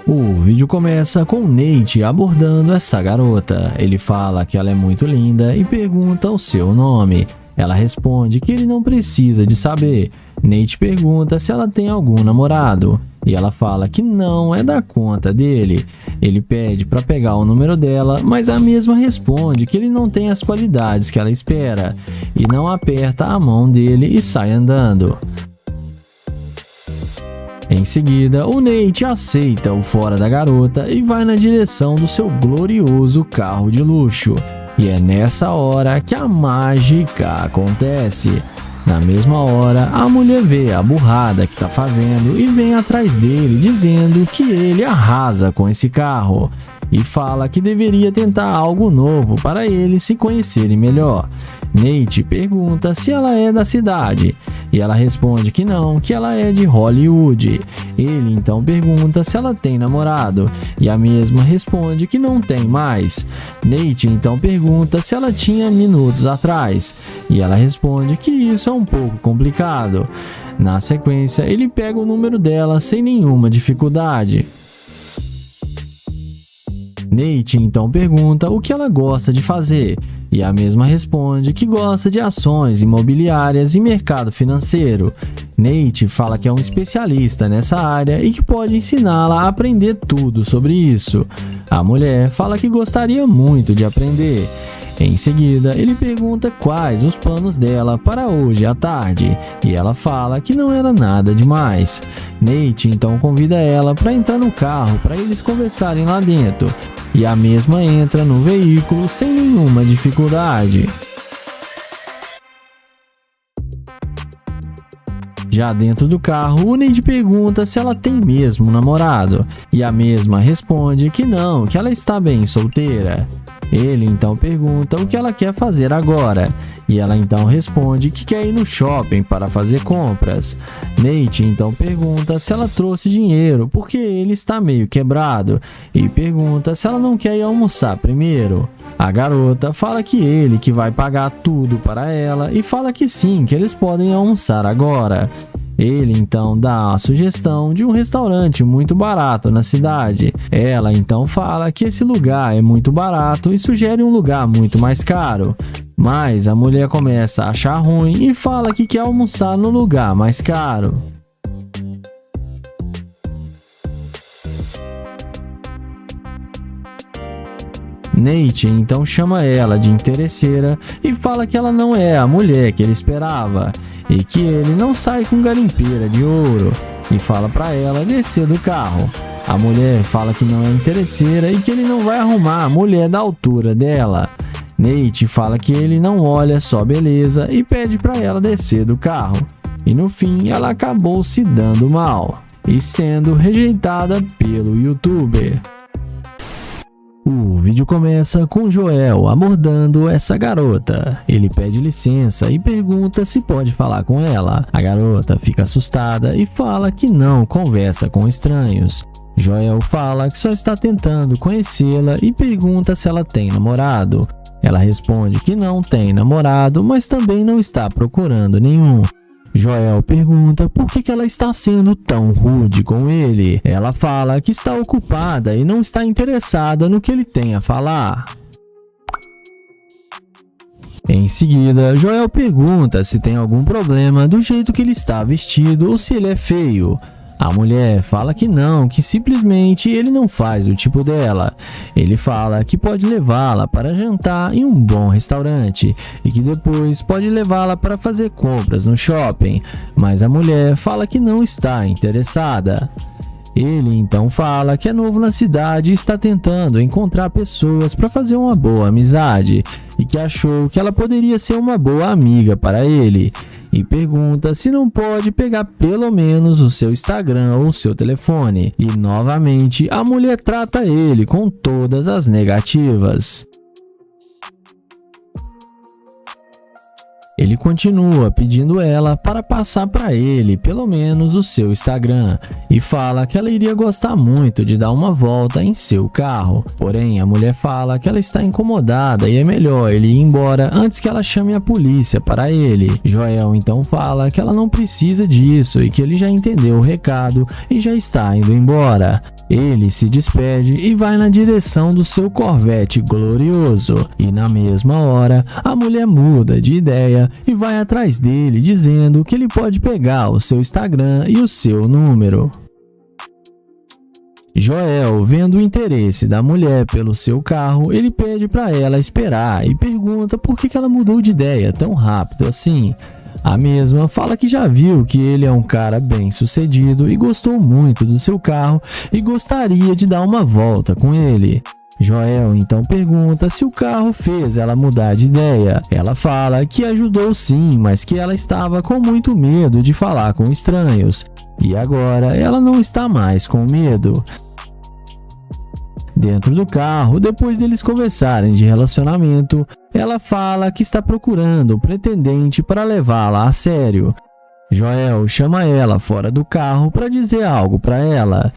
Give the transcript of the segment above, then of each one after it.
O vídeo começa com Nate abordando essa garota. Ele fala que ela é muito linda e pergunta o seu nome. Ela responde que ele não precisa de saber. Nate pergunta se ela tem algum namorado e ela fala que não é da conta dele. Ele pede para pegar o número dela, mas a mesma responde que ele não tem as qualidades que ela espera e não aperta a mão dele e sai andando. Em seguida, o Nate aceita o fora da garota e vai na direção do seu glorioso carro de luxo. E é nessa hora que a mágica acontece. Na mesma hora, a mulher vê a burrada que tá fazendo e vem atrás dele dizendo que ele arrasa com esse carro. E fala que deveria tentar algo novo para eles se conhecerem melhor. Nate pergunta se ela é da cidade e ela responde que não, que ela é de Hollywood. Ele então pergunta se ela tem namorado e a mesma responde que não tem mais. Nate então pergunta se ela tinha minutos atrás e ela responde que isso é um pouco complicado. Na sequência, ele pega o número dela sem nenhuma dificuldade. Nate então pergunta o que ela gosta de fazer e a mesma responde que gosta de ações imobiliárias e mercado financeiro. Nate fala que é um especialista nessa área e que pode ensiná-la a aprender tudo sobre isso. A mulher fala que gostaria muito de aprender. Em seguida, ele pergunta quais os planos dela para hoje à tarde e ela fala que não era nada demais. Nate então convida ela para entrar no carro para eles conversarem lá dentro e a mesma entra no veículo sem nenhuma dificuldade. Já dentro do carro, o Nate pergunta se ela tem mesmo um namorado e a mesma responde que não, que ela está bem solteira. Ele então pergunta o que ela quer fazer agora e ela então responde que quer ir no shopping para fazer compras. Nate então pergunta se ela trouxe dinheiro porque ele está meio quebrado e pergunta se ela não quer ir almoçar primeiro. A garota fala que ele que vai pagar tudo para ela e fala que sim, que eles podem almoçar agora. Ele então dá a sugestão de um restaurante muito barato na cidade. Ela então fala que esse lugar é muito barato e sugere um lugar muito mais caro. Mas a mulher começa a achar ruim e fala que quer almoçar no lugar mais caro. Nate então chama ela de interesseira e fala que ela não é a mulher que ele esperava e que ele não sai com garimpeira de ouro e fala para ela descer do carro. A mulher fala que não é interesseira e que ele não vai arrumar a mulher da altura dela. Nate fala que ele não olha só beleza e pede para ela descer do carro. E no fim ela acabou se dando mal e sendo rejeitada pelo youtuber. O vídeo começa com Joel abordando essa garota. Ele pede licença e pergunta se pode falar com ela. A garota fica assustada e fala que não conversa com estranhos. Joel fala que só está tentando conhecê-la e pergunta se ela tem namorado. Ela responde que não tem namorado, mas também não está procurando nenhum. Joel pergunta por que ela está sendo tão rude com ele. Ela fala que está ocupada e não está interessada no que ele tem a falar. Em seguida, Joel pergunta se tem algum problema do jeito que ele está vestido ou se ele é feio. A mulher fala que não, que simplesmente ele não faz o tipo dela. Ele fala que pode levá-la para jantar em um bom restaurante e que depois pode levá-la para fazer compras no shopping, mas a mulher fala que não está interessada. Ele então fala que é novo na cidade e está tentando encontrar pessoas para fazer uma boa amizade e que achou que ela poderia ser uma boa amiga para ele. E pergunta se não pode pegar pelo menos o seu Instagram ou seu telefone. E novamente a mulher trata ele com todas as negativas. Ele continua pedindo ela para passar para ele pelo menos o seu Instagram e fala que ela iria gostar muito de dar uma volta em seu carro. Porém, a mulher fala que ela está incomodada e é melhor ele ir embora antes que ela chame a polícia para ele. Joel então fala que ela não precisa disso e que ele já entendeu o recado e já está indo embora. Ele se despede e vai na direção do seu Corvette glorioso. E na mesma hora, a mulher muda de ideia e vai atrás dele dizendo que ele pode pegar o seu Instagram e o seu número. Joel, vendo o interesse da mulher pelo seu carro, ele pede para ela esperar e pergunta por que ela mudou de ideia tão rápido assim. A mesma fala que já viu que ele é um cara bem sucedido e gostou muito do seu carro e gostaria de dar uma volta com ele. Joel então pergunta se o carro fez ela mudar de ideia. Ela fala que ajudou sim, mas que ela estava com muito medo de falar com estranhos. E agora ela não está mais com medo. Dentro do carro, depois deles conversarem de relacionamento, ela fala que está procurando um pretendente para levá-la a sério. Joel chama ela fora do carro para dizer algo para ela.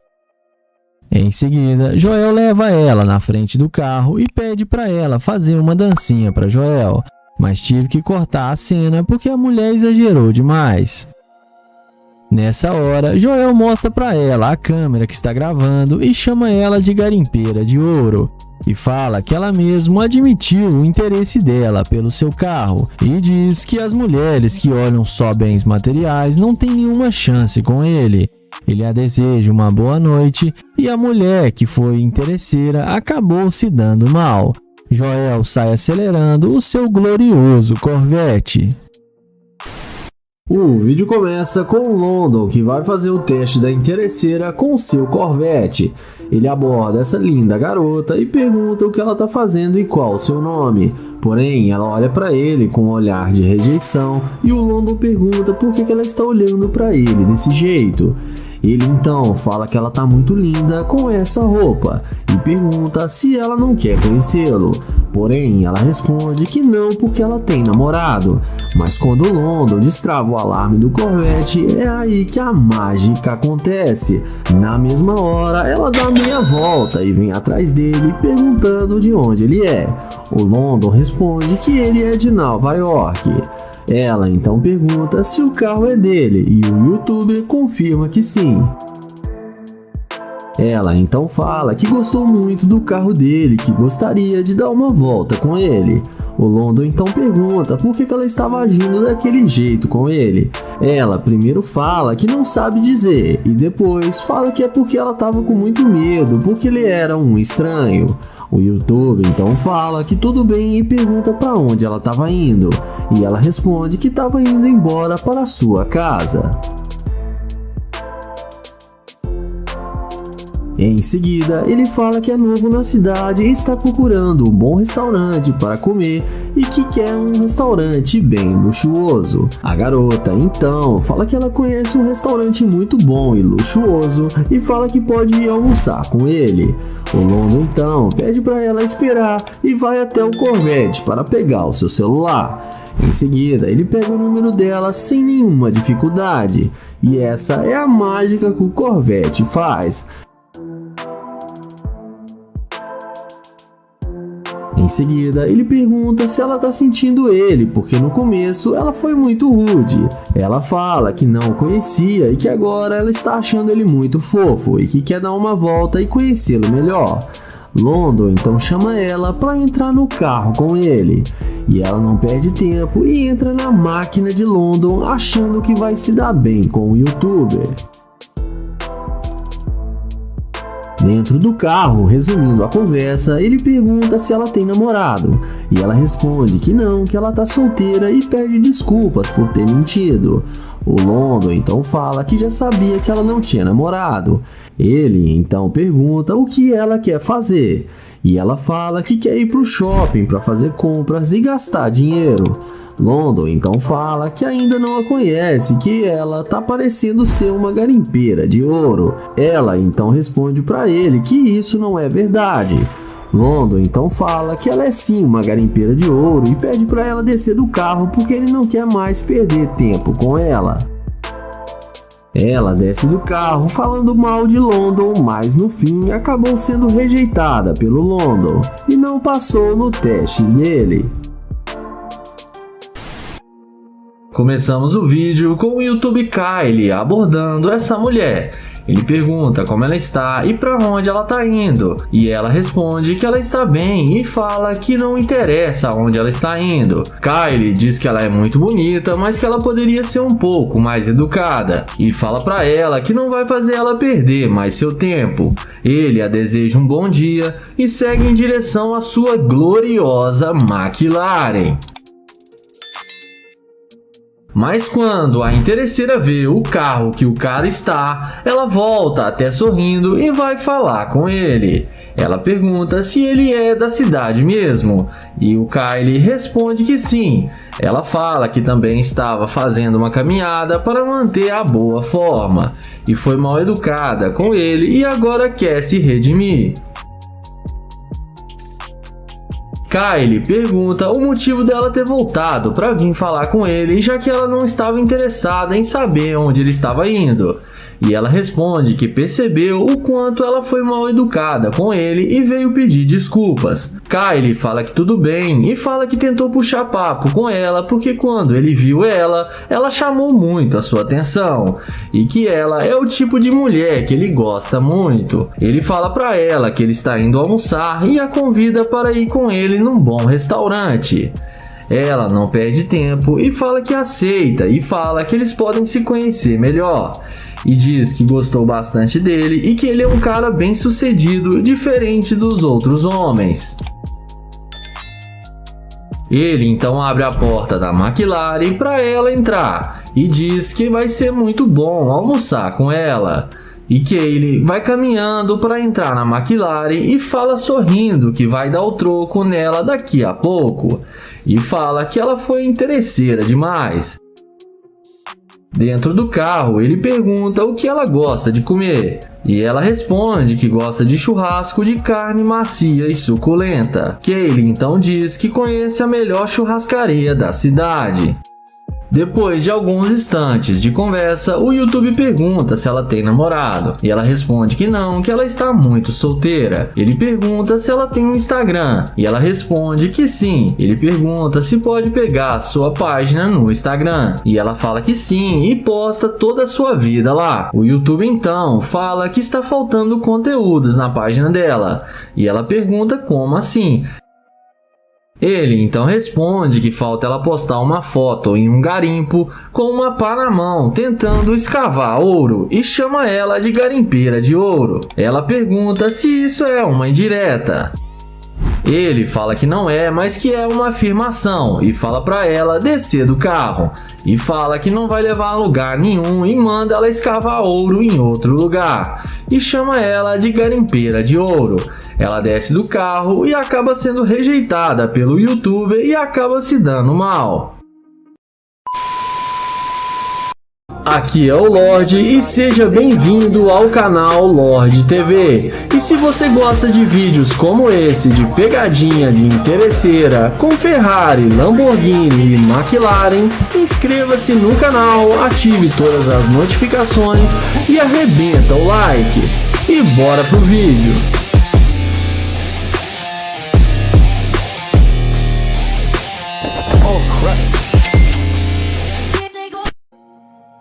Em seguida, Joel leva ela na frente do carro e pede para ela fazer uma dancinha para Joel, mas tive que cortar a cena porque a mulher exagerou demais. Nessa hora, Joel mostra para ela a câmera que está gravando e chama ela de garimpeira de ouro. E fala que ela mesma admitiu o interesse dela pelo seu carro e diz que as mulheres que olham só bens materiais não têm nenhuma chance com ele. Ele a deseja uma boa noite e a mulher que foi interesseira acabou se dando mal. Joel sai acelerando o seu glorioso Corvette. O vídeo começa com London, que vai fazer o teste da interesseira com seu Corvette. Ele aborda essa linda garota e pergunta o que ela está fazendo e qual o seu nome. Porém, ela olha para ele com um olhar de rejeição e o London pergunta por que ela está olhando para ele desse jeito. Ele então fala que ela tá muito linda com essa roupa e pergunta se ela não quer conhecê-lo. Porém, ela responde que não porque ela tem namorado. Mas quando o London destrava o alarme do Corvette, é aí que a mágica acontece. Na mesma hora, ela dá meia volta e vem atrás dele perguntando de onde ele é. O London responde que ele é de Nova York. Ela então pergunta se o carro é dele e o youtuber confirma que sim. Ela então fala que gostou muito do carro dele, que gostaria de dar uma volta com ele. O London então pergunta por que ela estava agindo daquele jeito com ele. Ela primeiro fala que não sabe dizer e depois fala que é porque ela estava com muito medo, porque ele era um estranho. O youtuber então fala que tudo bem e pergunta para onde ela estava indo. E ela responde que estava indo embora para a sua casa. Em seguida, ele fala que é novo na cidade e está procurando um bom restaurante para comer e que quer um restaurante bem luxuoso. A garota, então, fala que ela conhece um restaurante muito bom e luxuoso e fala que pode ir almoçar com ele. O London, então, pede para ela esperar e vai até o Corvette para pegar o seu celular. Em seguida, ele pega o número dela sem nenhuma dificuldade. E essa é a mágica que o Corvette faz. Em seguida, ele pergunta se ela está sentindo ele, porque no começo ela foi muito rude. Ela fala que não o conhecia e que agora ela está achando ele muito fofo e que quer dar uma volta e conhecê-lo melhor. London então chama ela para entrar no carro com ele. E ela não perde tempo e entra na máquina de London achando que vai se dar bem com o youtuber. Dentro do carro, resumindo a conversa, ele pergunta se ela tem namorado e ela responde que não, que ela tá solteira e pede desculpas por ter mentido. O London então fala que já sabia que ela não tinha namorado. Ele então pergunta o que ela quer fazer e ela fala que quer ir pro shopping para fazer compras e gastar dinheiro. London então fala que ainda não a conhece, que ela tá parecendo ser uma garimpeira de ouro. Ela então responde para ele que isso não é verdade. London então fala que ela é sim uma garimpeira de ouro e pede para ela descer do carro porque ele não quer mais perder tempo com ela. Ela desce do carro falando mal de London, mas no fim acabou sendo rejeitada pelo London e não passou no teste dele. Começamos o vídeo com o YouTube Kylie abordando essa mulher. Ele pergunta como ela está e para onde ela está indo, e ela responde que ela está bem e fala que não interessa onde ela está indo. Kylie diz que ela é muito bonita, mas que ela poderia ser um pouco mais educada, e fala para ela que não vai fazer ela perder mais seu tempo. Ele a deseja um bom dia e segue em direção à sua gloriosa McLaren. Mas quando a interesseira vê o carro que o cara está, ela volta até sorrindo e vai falar com ele. Ela pergunta se ele é da cidade mesmo, e o Kylie responde que sim. Ela fala que também estava fazendo uma caminhada para manter a boa forma, e foi mal educada com ele e agora quer se redimir. Kylie pergunta o motivo dela ter voltado para vir falar com ele, já que ela não estava interessada em saber onde ele estava indo. E ela responde que percebeu o quanto ela foi mal educada com ele e veio pedir desculpas. Kylie fala que tudo bem e fala que tentou puxar papo com ela porque quando ele viu ela chamou muito a sua atenção e que ela é o tipo de mulher que ele gosta muito. Ele fala para ela que ele está indo almoçar e a convida para ir com ele num bom restaurante. Ela não perde tempo e fala que aceita e fala que eles podem se conhecer melhor. E diz que gostou bastante dele e que ele é um cara bem sucedido, diferente dos outros homens. Ele então abre a porta da McLaren para ela entrar e diz que vai ser muito bom almoçar com ela. E Kylie vai caminhando para entrar na McLaren e fala sorrindo que vai dar o troco nela daqui a pouco. E fala que ela foi interesseira demais. Dentro do carro, ele pergunta o que ela gosta de comer. E ela responde que gosta de churrasco de carne macia e suculenta. Kylie então diz que conhece a melhor churrascaria da cidade. Depois de alguns instantes de conversa, o YouTube pergunta se ela tem namorado, e ela responde que não, que ela está muito solteira. Ele pergunta se ela tem um Instagram, e ela responde que sim. Ele pergunta se pode pegar sua página no Instagram, e ela fala que sim e posta toda a sua vida lá. O YouTube então fala que está faltando conteúdos na página dela, e ela pergunta como assim. Ele então responde que falta ela postar uma foto em um garimpo com uma pá na mão tentando escavar ouro e chama ela de garimpeira de ouro. Ela pergunta se isso é uma indireta. Ele fala que não é, mas que é uma afirmação e fala para ela descer do carro e fala que não vai levar a lugar nenhum e manda ela escavar ouro em outro lugar e chama ela de garimpeira de ouro. Ela desce do carro e acaba sendo rejeitada pelo YouTuber e acaba se dando mal. Aqui é o Lorde e seja bem-vindo ao canal Lorde TV. E se você gosta de vídeos como esse de pegadinha de interesseira com Ferrari, Lamborghini e McLaren, inscreva-se no canal, ative todas as notificações e arrebenta o like. E bora pro vídeo.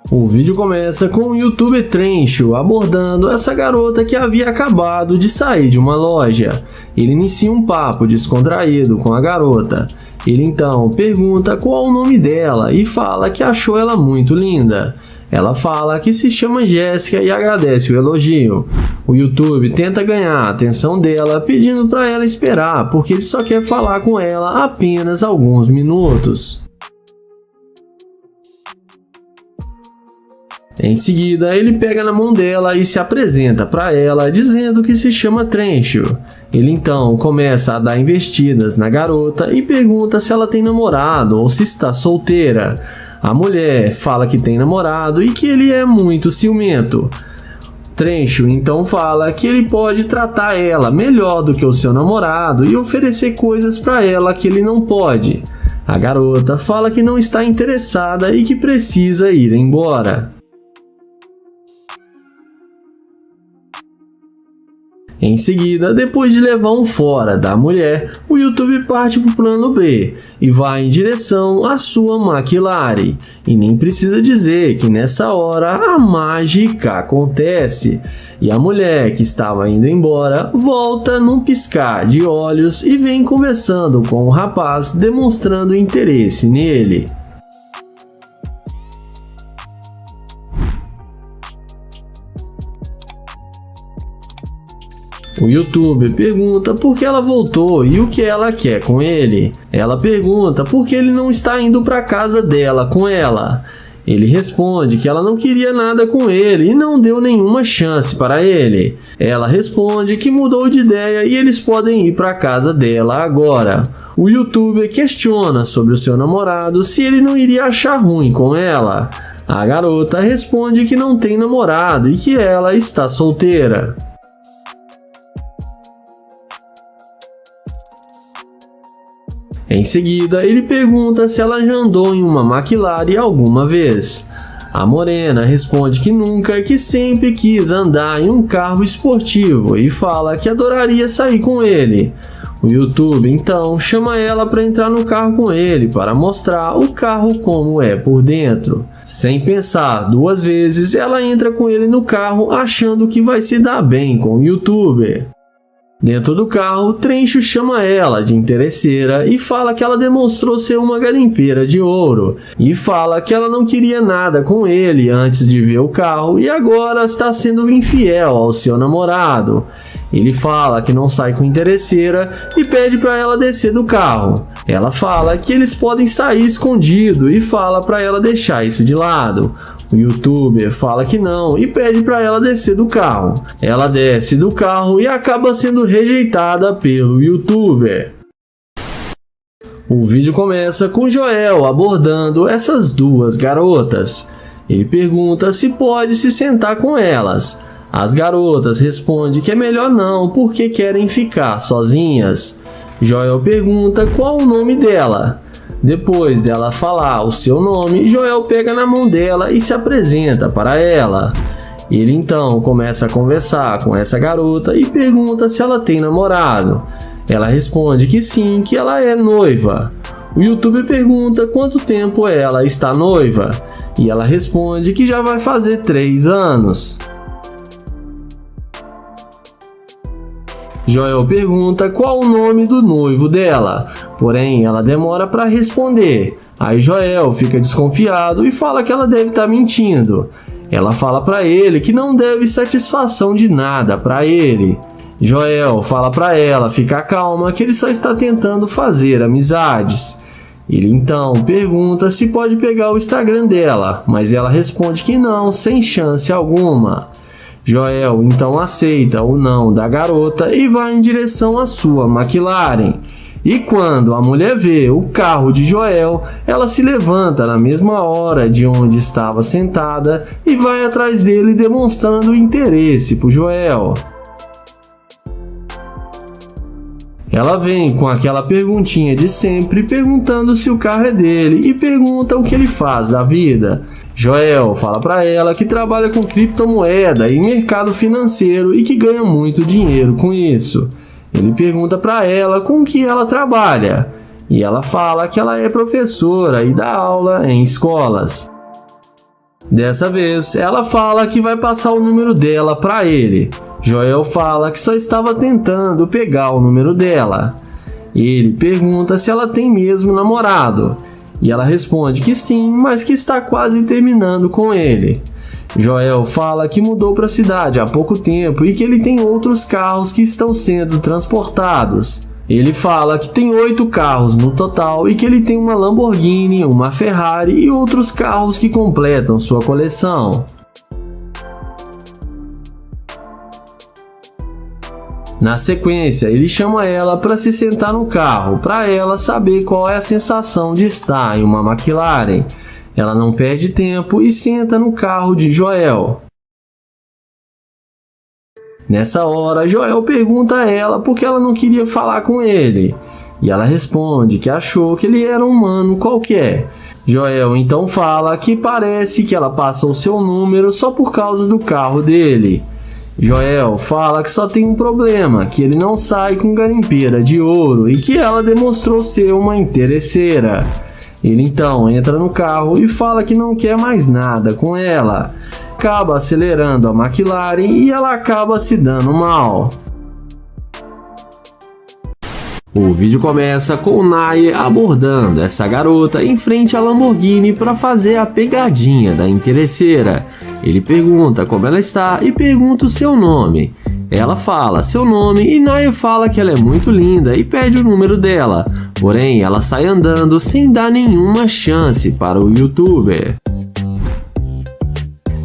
O vídeo começa com o YouTuber Trencho abordando essa garota que havia acabado de sair de uma loja. Ele inicia um papo descontraído com a garota. Ele então pergunta qual o nome dela e fala que achou ela muito linda. Ela fala que se chama Jéssica e agradece o elogio. O YouTube tenta ganhar a atenção dela pedindo para ela esperar porque ele só quer falar com ela apenas alguns minutos. Em seguida, ele pega na mão dela e se apresenta para ela, dizendo que se chama Trencho. Ele então começa a dar investidas na garota e pergunta se ela tem namorado ou se está solteira. A mulher fala que tem namorado e que ele é muito ciumento. Trencho então fala que ele pode tratar ela melhor do que o seu namorado e oferecer coisas para ela que ele não pode. A garota fala que não está interessada e que precisa ir embora. Em seguida, depois de levar um fora da mulher, o YouTube parte para o plano B e vai em direção à sua McLaren. E nem precisa dizer que nessa hora a mágica acontece. E a mulher que estava indo embora volta num piscar de olhos e vem conversando com o rapaz, demonstrando interesse nele. O YouTuber pergunta por que ela voltou e o que ela quer com ele. Ela pergunta por que ele não está indo para casa dela com ela. Ele responde que ela não queria nada com ele e não deu nenhuma chance para ele. Ela responde que mudou de ideia e eles podem ir para casa dela agora. O YouTuber questiona sobre o seu namorado se ele não iria achar ruim com ela. A garota responde que não tem namorado e que ela está solteira. Em seguida, ele pergunta se ela já andou em uma McLaren alguma vez. A morena responde que nunca, que sempre quis andar em um carro esportivo e fala que adoraria sair com ele. O YouTube então chama ela para entrar no carro com ele para mostrar o carro como é por dentro. Sem pensar duas vezes, ela entra com ele no carro achando que vai se dar bem com o YouTuber. Dentro do carro, Trencho chama ela de interesseira e fala que ela demonstrou ser uma garimpeira de ouro e fala que ela não queria nada com ele antes de ver o carro e agora está sendo infiel ao seu namorado. Ele fala que não sai com interesseira e pede para ela descer do carro. Ela fala que eles podem sair escondido e fala para ela deixar isso de lado. O YouTuber fala que não e pede para ela descer do carro. Ela desce do carro e acaba sendo rejeitada pelo YouTuber. O vídeo começa com Joel abordando essas duas garotas. Ele pergunta se pode se sentar com elas. As garotas respondem que é melhor não porque querem ficar sozinhas. Joel pergunta qual o nome dela. Depois dela falar o seu nome, Joel pega na mão dela e se apresenta para ela. Ele então começa a conversar com essa garota e pergunta se ela tem namorado. Ela responde que sim, que ela é noiva. O YouTuber pergunta quanto tempo ela está noiva e ela responde que já vai fazer 3 anos. Joel pergunta qual o nome do noivo dela, porém ela demora para responder. Aí Joel fica desconfiado e fala que ela deve estar mentindo. Ela fala para ele que não deve satisfação de nada para ele. Joel fala para ela ficar calma, que ele só está tentando fazer amizades. Ele então pergunta se pode pegar o Instagram dela, mas ela responde que não, sem chance alguma. Joel então aceita o não da garota e vai em direção à sua McLaren. E quando a mulher vê o carro de Joel, ela se levanta na mesma hora de onde estava sentada e vai atrás dele demonstrando interesse por Joel. Ela vem com aquela perguntinha de sempre, perguntando se o carro é dele e pergunta o que ele faz da vida. Joel fala para ela que trabalha com criptomoeda e mercado financeiro e que ganha muito dinheiro com isso. Ele pergunta para ela com que ela trabalha e ela fala que ela é professora e dá aula em escolas. Dessa vez, ela fala que vai passar o número dela para ele. Joel fala que só estava tentando pegar o número dela. Ele pergunta se ela tem mesmo namorado. E ela responde que sim, mas que está quase terminando com ele. Joel fala que mudou para a cidade há pouco tempo e que ele tem outros carros que estão sendo transportados. Ele fala que tem 8 carros no total e que ele tem uma Lamborghini, uma Ferrari e outros carros que completam sua coleção. Na sequência, ele chama ela para se sentar no carro, para ela saber qual é a sensação de estar em uma McLaren. Ela não perde tempo e senta no carro de Joel. Nessa hora, Joel pergunta a ela por que ela não queria falar com ele. E ela responde que achou que ele era um humano qualquer. Joel então fala que parece que ela passa o seu número só por causa do carro dele. Joel fala que só tem um problema, que ele não sai com garimpeira de ouro e que ela demonstrou ser uma interesseira. Ele então entra no carro e fala que não quer mais nada com ela. Acaba acelerando a McLaren e ela acaba se dando mal. O vídeo começa com o Nair abordando essa garota em frente à Lamborghini para fazer a pegadinha da interesseira. Ele pergunta como ela está e pergunta o seu nome. Ela fala seu nome e Nair fala que ela é muito linda e pede o número dela. Porém, ela sai andando sem dar nenhuma chance para o youtuber.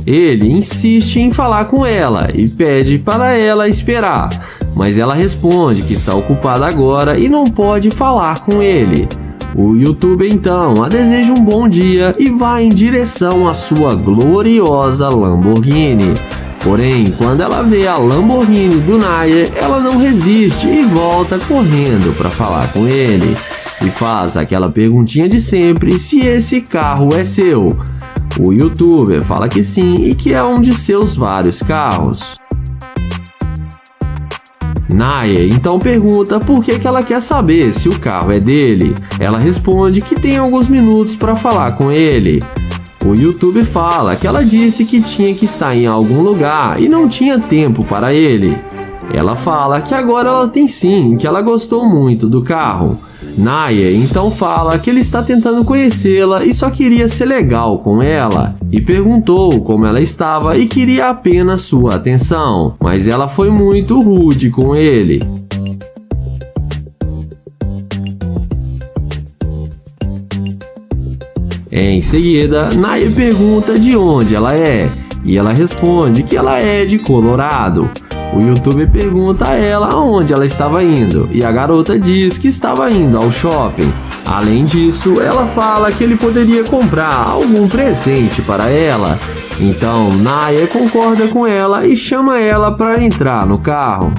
Ele insiste em falar com ela e pede para ela esperar, mas ela responde que está ocupada agora e não pode falar com ele. O youtuber então a deseja um bom dia e vai em direção à sua gloriosa Lamborghini. Porém, quando ela vê a Lamborghini do Nair, ela não resiste e volta correndo para falar com ele. E faz aquela perguntinha de sempre se esse carro é seu. O youtuber fala que sim e que é um de seus vários carros. Nair então pergunta por que ela quer saber se o carro é dele. Ela responde que tem alguns minutos para falar com ele. O youtuber fala que ela disse que tinha que estar em algum lugar e não tinha tempo para ele. Ela fala que agora ela tem sim, que ela gostou muito do carro. Nair então fala que ele está tentando conhecê-la e só queria ser legal com ela, e perguntou como ela estava e queria apenas sua atenção, mas ela foi muito rude com ele. Em seguida, Nair pergunta de onde ela é, e ela responde que ela é de Colorado. O youtuber pergunta a ela aonde ela estava indo, e a garota diz que estava indo ao shopping. Além disso, ela fala que ele poderia comprar algum presente para ela. Então, Nair concorda com ela e chama ela para entrar no carro.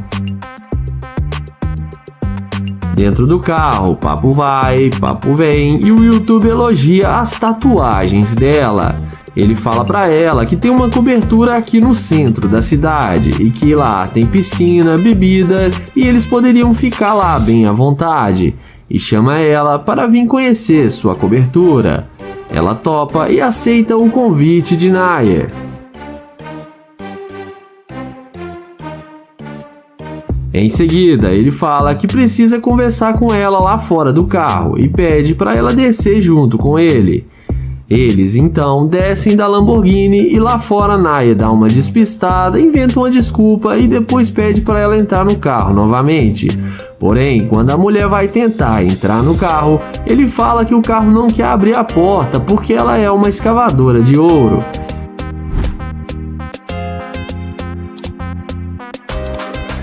Dentro do carro, papo vai, papo vem, e o youtuber elogia as tatuagens dela. Ele fala para ela que tem uma cobertura aqui no centro da cidade e que lá tem piscina, bebida e eles poderiam ficar lá bem à vontade, e chama ela para vir conhecer sua cobertura. Ela topa e aceita o convite de Nair. Em seguida, ele fala que precisa conversar com ela lá fora do carro e pede para ela descer junto com ele. Eles então descem da Lamborghini e lá fora Nair dá uma despistada, inventa uma desculpa e depois pede para ela entrar no carro novamente. Porém, quando a mulher vai tentar entrar no carro, ele fala que o carro não quer abrir a porta porque ela é uma escavadora de ouro.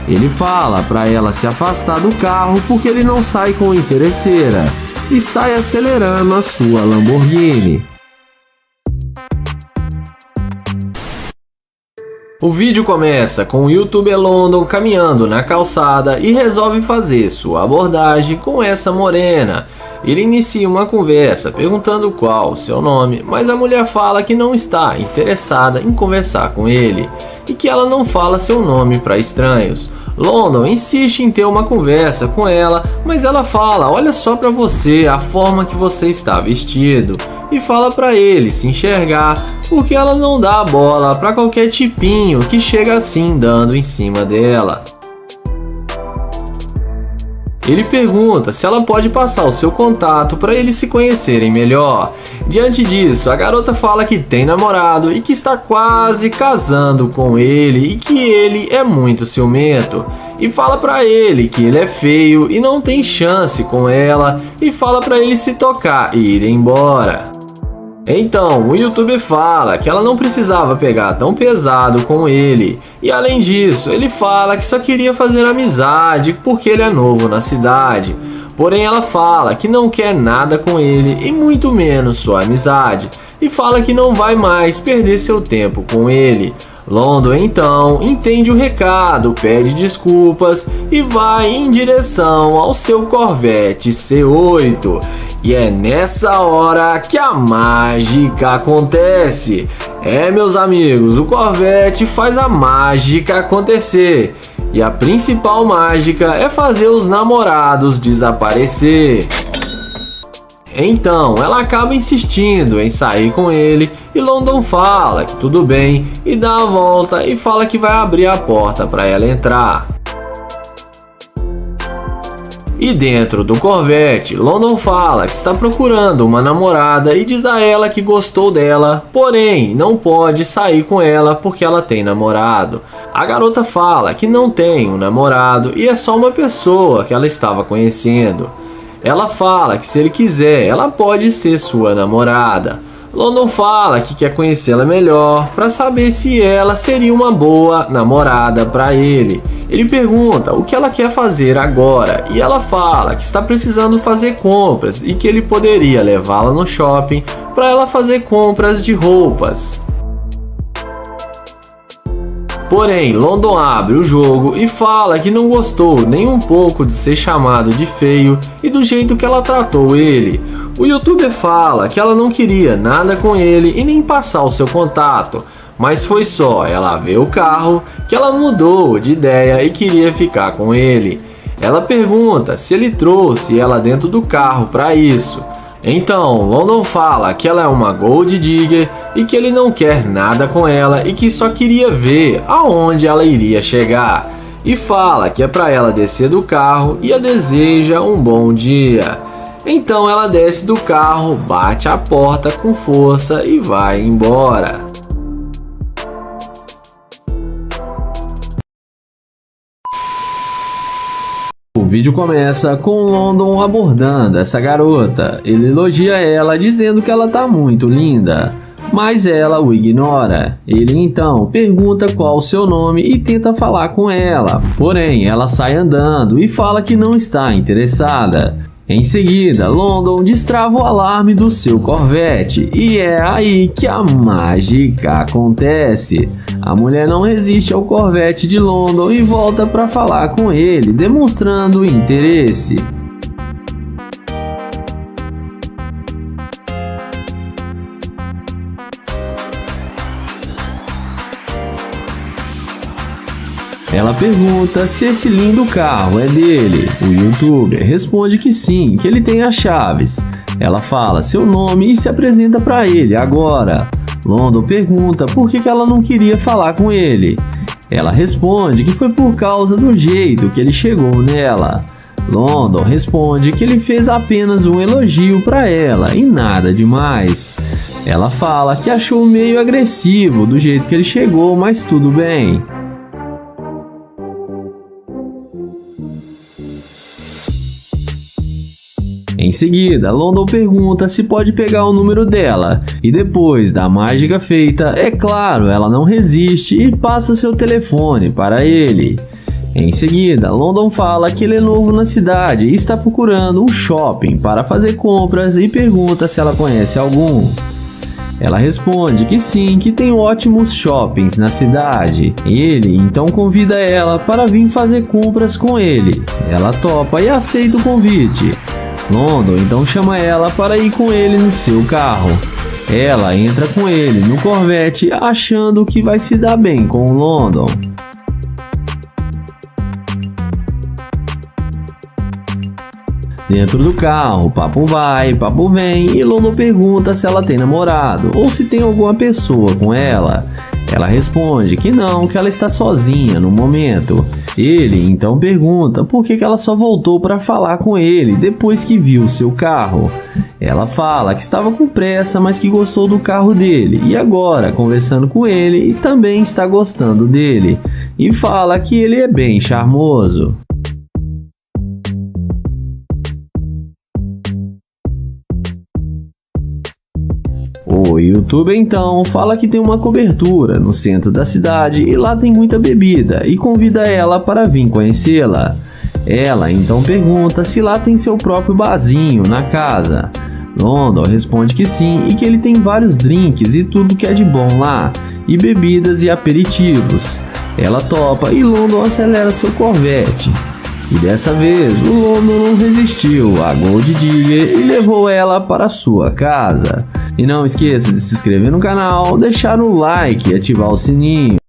Ele fala para ela se afastar do carro porque ele não sai com interesseira e sai acelerando a sua Lamborghini. O vídeo começa com o youtuber London caminhando na calçada e resolve fazer sua abordagem com essa morena. Ele inicia uma conversa perguntando qual o seu nome, mas a mulher fala que não está interessada em conversar com ele e que ela não fala seu nome para estranhos. London insiste em ter uma conversa com ela, mas ela fala: olha só para você a forma que você está vestido, e fala para ele se enxergar, porque ela não dá a bola para qualquer tipinho que chega assim dando em cima dela. Ele pergunta se ela pode passar o seu contato para eles se conhecerem melhor. Diante disso, a garota fala que tem namorado e que está quase casando com ele e que ele é muito ciumento. E fala para ele que ele é feio e não tem chance com ela e fala para ele se tocar e ir embora. Então, o youtuber fala que ela não precisava pegar tão pesado com ele. E além disso, ele fala que só queria fazer amizade porque ele é novo na cidade. Porém, ela fala que não quer nada com ele e muito menos sua amizade. E fala que não vai mais perder seu tempo com ele. London então entende o recado, pede desculpas e vai em direção ao seu Corvette C8. E é nessa hora que a mágica acontece. Meus amigos, o Corvette faz a mágica acontecer. E a principal mágica é fazer os namorados desaparecer. Então, ela acaba insistindo em sair com ele e London fala que tudo bem e dá a volta e fala que vai abrir a porta para ela entrar. E dentro do Corvette, London fala que está procurando uma namorada e diz a ela que gostou dela, porém não pode sair com ela porque ela tem namorado. A garota fala que não tem um namorado e é só uma pessoa que ela estava conhecendo. Ela fala que se ele quiser, ela pode ser sua namorada. London fala que quer conhecê-la melhor para saber se ela seria uma boa namorada para ele. Ele pergunta o que ela quer fazer agora e ela fala que está precisando fazer compras e que ele poderia levá-la no shopping para ela fazer compras de roupas. Porém, London abre o jogo e fala que não gostou nem um pouco de ser chamado de feio e do jeito que ela tratou ele. O youtuber fala que ela não queria nada com ele e nem passar o seu contato, mas foi só ela ver o carro que ela mudou de ideia e queria ficar com ele. Ela pergunta se ele trouxe ela dentro do carro para isso. Então, London fala que ela é uma gold digger e que ele não quer nada com ela e que só queria ver aonde ela iria chegar. E fala que é para ela descer do carro e a deseja um bom dia. Então ela desce do carro, bate a porta com força e vai embora. O vídeo começa com London abordando essa garota. Ele elogia ela dizendo que ela tá muito linda, mas ela o ignora. Ele então pergunta qual o seu nome e tenta falar com ela, porém ela sai andando e fala que não está interessada. Em seguida, London destrava o alarme do seu Corvette e é aí que a mágica acontece. A mulher não resiste ao Corvette de London e volta para falar com ele, demonstrando interesse. Ela pergunta se esse lindo carro é dele. O youtuber responde que sim, que ele tem as chaves. Ela fala seu nome e se apresenta para ele agora. London pergunta por que ela não queria falar com ele. Ela responde que foi por causa do jeito que ele chegou nela. London responde que ele fez apenas um elogio para ela e nada demais. Ela fala que achou meio agressivo do jeito que ele chegou, mas tudo bem. Em seguida, London pergunta se pode pegar o número dela, e depois da mágica feita, é claro, ela não resiste e passa seu telefone para ele. Em seguida, London fala que ele é novo na cidade e está procurando um shopping para fazer compras e pergunta se ela conhece algum. Ela responde que sim, que tem ótimos shoppings na cidade. Ele então convida ela para vir fazer compras com ele. Ela topa e aceita o convite. London então chama ela para ir com ele no seu carro. Ela entra com ele no Corvette achando que vai se dar bem com o London. Dentro do carro, papo vai, papo vem e London pergunta se ela tem namorado ou se tem alguma pessoa com ela. Ela responde que não, que ela está sozinha no momento. Ele então pergunta por que ela só voltou para falar com ele depois que viu seu carro. Ela fala que estava com pressa, mas que gostou do carro dele e agora conversando com ele e também está gostando dele. E fala que ele é bem charmoso. O youtuber então fala que tem uma cobertura no centro da cidade e lá tem muita bebida e convida ela para vir conhecê-la. Ela então pergunta se lá tem seu próprio barzinho na casa. London responde que sim e que ele tem vários drinks e tudo que é de bom lá, e bebidas e aperitivos. Ela topa e London acelera seu Corvette. E dessa vez, o London não resistiu à Gold Digger e levou ela para sua casa. E não esqueça de se inscrever no canal, deixar o like e ativar o sininho.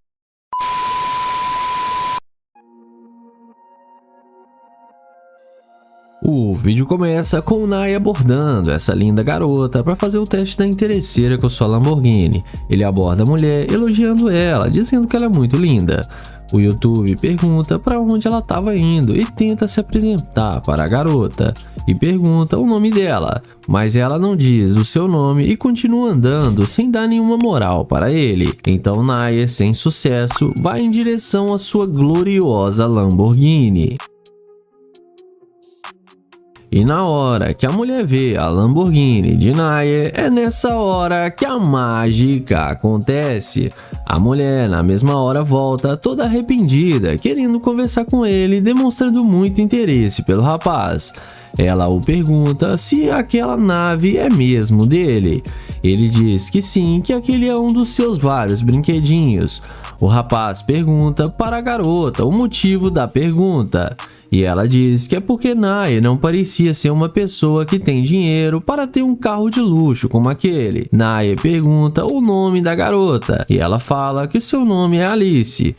O vídeo começa com o Nye abordando essa linda garota para fazer o teste da interesseira com sua Lamborghini. Ele aborda a mulher elogiando ela, dizendo que ela é muito linda. O YouTube pergunta para onde ela estava indo e tenta se apresentar para a garota e pergunta o nome dela, mas ela não diz o seu nome e continua andando sem dar nenhuma moral para ele. Então Nye, sem sucesso, vai em direção à sua gloriosa Lamborghini. E na hora que a mulher vê a Lamborghini de Nair, é nessa hora que a mágica acontece. A mulher na mesma hora volta toda arrependida, querendo conversar com ele, demonstrando muito interesse pelo rapaz. Ela o pergunta se aquela nave é mesmo dele. Ele diz que sim, que aquele é um dos seus vários brinquedinhos. O rapaz pergunta para a garota o motivo da pergunta. E ela diz que é porque Nair não parecia ser uma pessoa que tem dinheiro para ter um carro de luxo como aquele. Nair pergunta o nome da garota e ela fala que seu nome é Alice.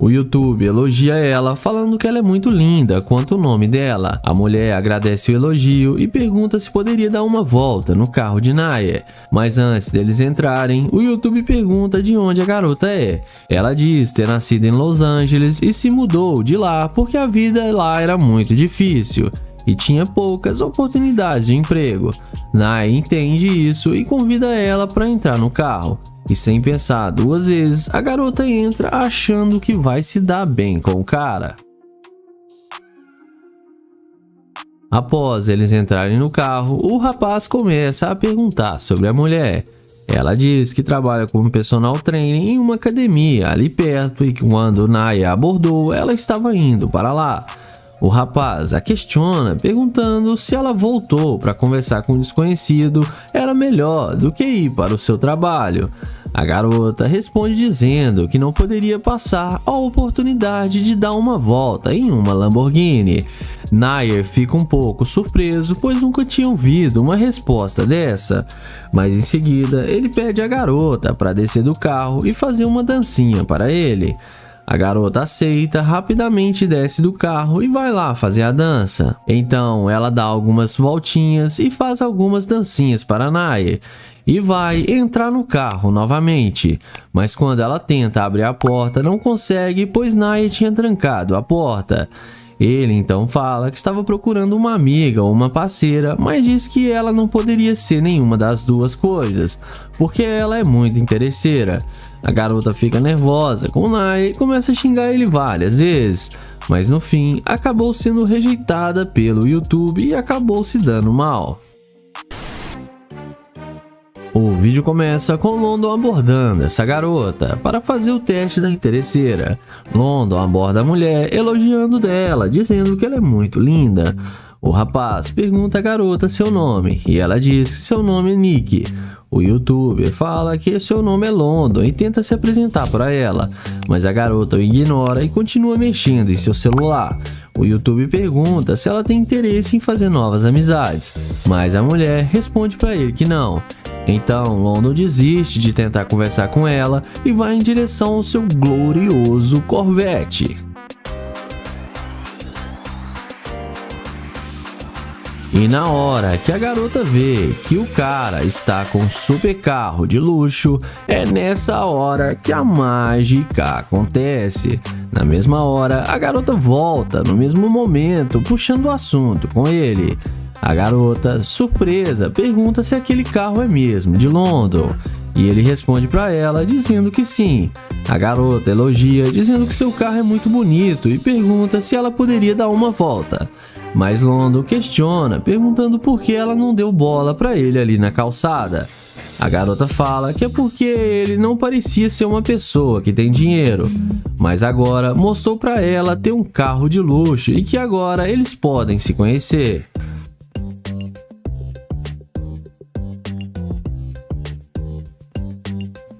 O YouTube elogia ela, falando que ela é muito linda quanto o nome dela. A mulher agradece o elogio e pergunta se poderia dar uma volta no carro de Nair. Mas antes deles entrarem, o YouTube pergunta de onde a garota é. Ela diz ter nascido em Los Angeles e se mudou de lá porque a vida lá era muito difícil e tinha poucas oportunidades de emprego. Nair entende isso e convida ela para entrar no carro. E sem pensar duas vezes, a garota entra achando que vai se dar bem com o cara. Após eles entrarem no carro, o rapaz começa a perguntar sobre a mulher. Ela diz que trabalha como personal trainer em uma academia ali perto e que quando Naya abordou, ela estava indo para lá. O rapaz a questiona, perguntando se ela voltou para conversar com um desconhecido era melhor do que ir para o seu trabalho. A garota responde dizendo que não poderia passar a oportunidade de dar uma volta em uma Lamborghini. Nair fica um pouco surpreso, pois nunca tinha ouvido uma resposta dessa. Mas em seguida, ele pede a garota para descer do carro e fazer uma dancinha para ele. A garota aceita, rapidamente desce do carro e vai lá fazer a dança. Então ela dá algumas voltinhas e faz algumas dancinhas para Nair. E vai entrar no carro novamente. Mas quando ela tenta abrir a porta, não consegue, pois Nair tinha trancado a porta. Ele então fala que estava procurando uma amiga ou uma parceira, mas diz que ela não poderia ser nenhuma das duas coisas, porque ela é muito interesseira. A garota fica nervosa com o Nair e começa a xingar ele várias vezes, mas no fim acabou sendo rejeitada pelo YouTube e acabou se dando mal. O vídeo começa com London abordando essa garota para fazer o teste da interesseira. London aborda a mulher elogiando dela, dizendo que ela é muito linda. O rapaz pergunta à garota seu nome e ela diz que seu nome é Nick. O youtuber fala que seu nome é London e tenta se apresentar para ela, mas a garota o ignora e continua mexendo em seu celular. O YouTube pergunta se ela tem interesse em fazer novas amizades, mas a mulher responde para ele que não. Então London desiste de tentar conversar com ela e vai em direção ao seu glorioso Corvette. E na hora que a garota vê que o cara está com um super carro de luxo, é nessa hora que a mágica acontece. Na mesma hora, a garota volta no mesmo momento, puxando o assunto com ele. A garota, surpresa, pergunta se aquele carro é mesmo de London. E ele responde para ela dizendo que sim. A garota elogia, dizendo que seu carro é muito bonito e pergunta se ela poderia dar uma volta. Mas London questiona, perguntando por que ela não deu bola para ele ali na calçada. A garota fala que é porque ele não parecia ser uma pessoa que tem dinheiro, mas agora mostrou para ela ter um carro de luxo e que agora eles podem se conhecer.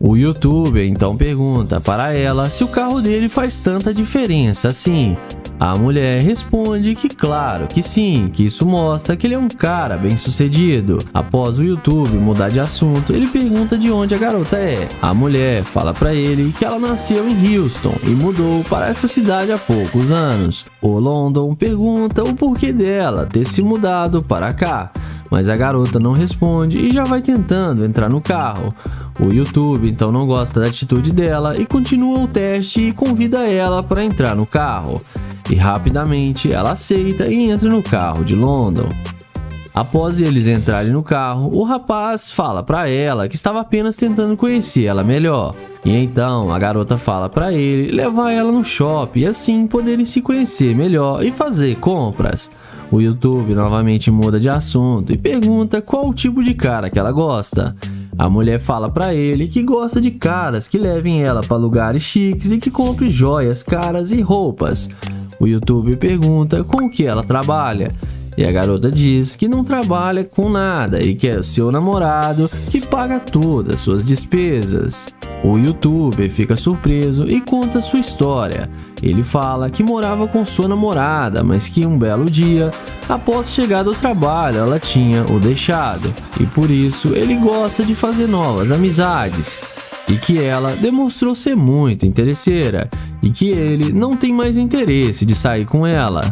O youtuber então pergunta para ela se o carro dele faz tanta diferença assim. A mulher responde que claro que sim, que isso mostra que ele é um cara bem sucedido. Após o youtuber mudar de assunto, ele pergunta de onde a garota é. A mulher fala para ele que ela nasceu em Houston e mudou para essa cidade há poucos anos. O London pergunta o porquê dela ter se mudado para cá, mas a garota não responde e já vai tentando entrar no carro. O youtuber então não gosta da atitude dela e continua o teste e convida ela para entrar no carro. E rapidamente ela aceita e entra no carro de London. Após eles entrarem no carro, o rapaz fala para ela que estava apenas tentando conhecer ela melhor. E então a garota fala para ele levar ela no shopping e assim poderem se conhecer melhor e fazer compras. O youtuber novamente muda de assunto e pergunta qual o tipo de cara que ela gosta. A mulher fala para ele que gosta de caras que levem ela para lugares chiques e que compre joias caras e roupas. O youtuber pergunta com o que ela trabalha. E a garota diz que não trabalha com nada e que é o seu namorado que paga todas as suas despesas. O youtuber fica surpreso e conta sua história. Ele fala que morava com sua namorada, mas que um belo dia, após chegar do trabalho, ela tinha o deixado. E por isso ele gosta de fazer novas amizades. E que ela demonstrou ser muito interesseira e que ele não tem mais interesse de sair com ela.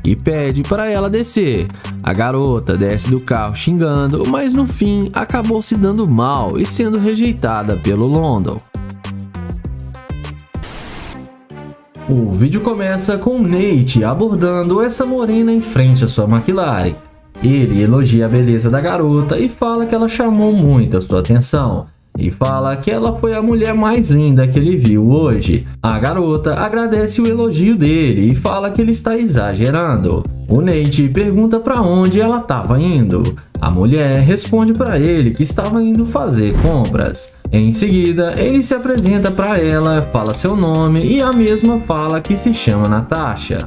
E pede para ela descer. A garota desce do carro xingando, mas no fim acabou se dando mal e sendo rejeitada pelo London. O vídeo começa com Nate abordando essa morena em frente à sua McLaren. Ele elogia a beleza da garota e fala que ela chamou muito a sua atenção. E fala que ela foi a mulher mais linda que ele viu hoje. A garota agradece o elogio dele e fala que ele está exagerando. O Nate pergunta para onde ela estava indo. A mulher responde para ele que estava indo fazer compras. Em seguida, ele se apresenta para ela, fala seu nome e a mesma fala que se chama Natasha.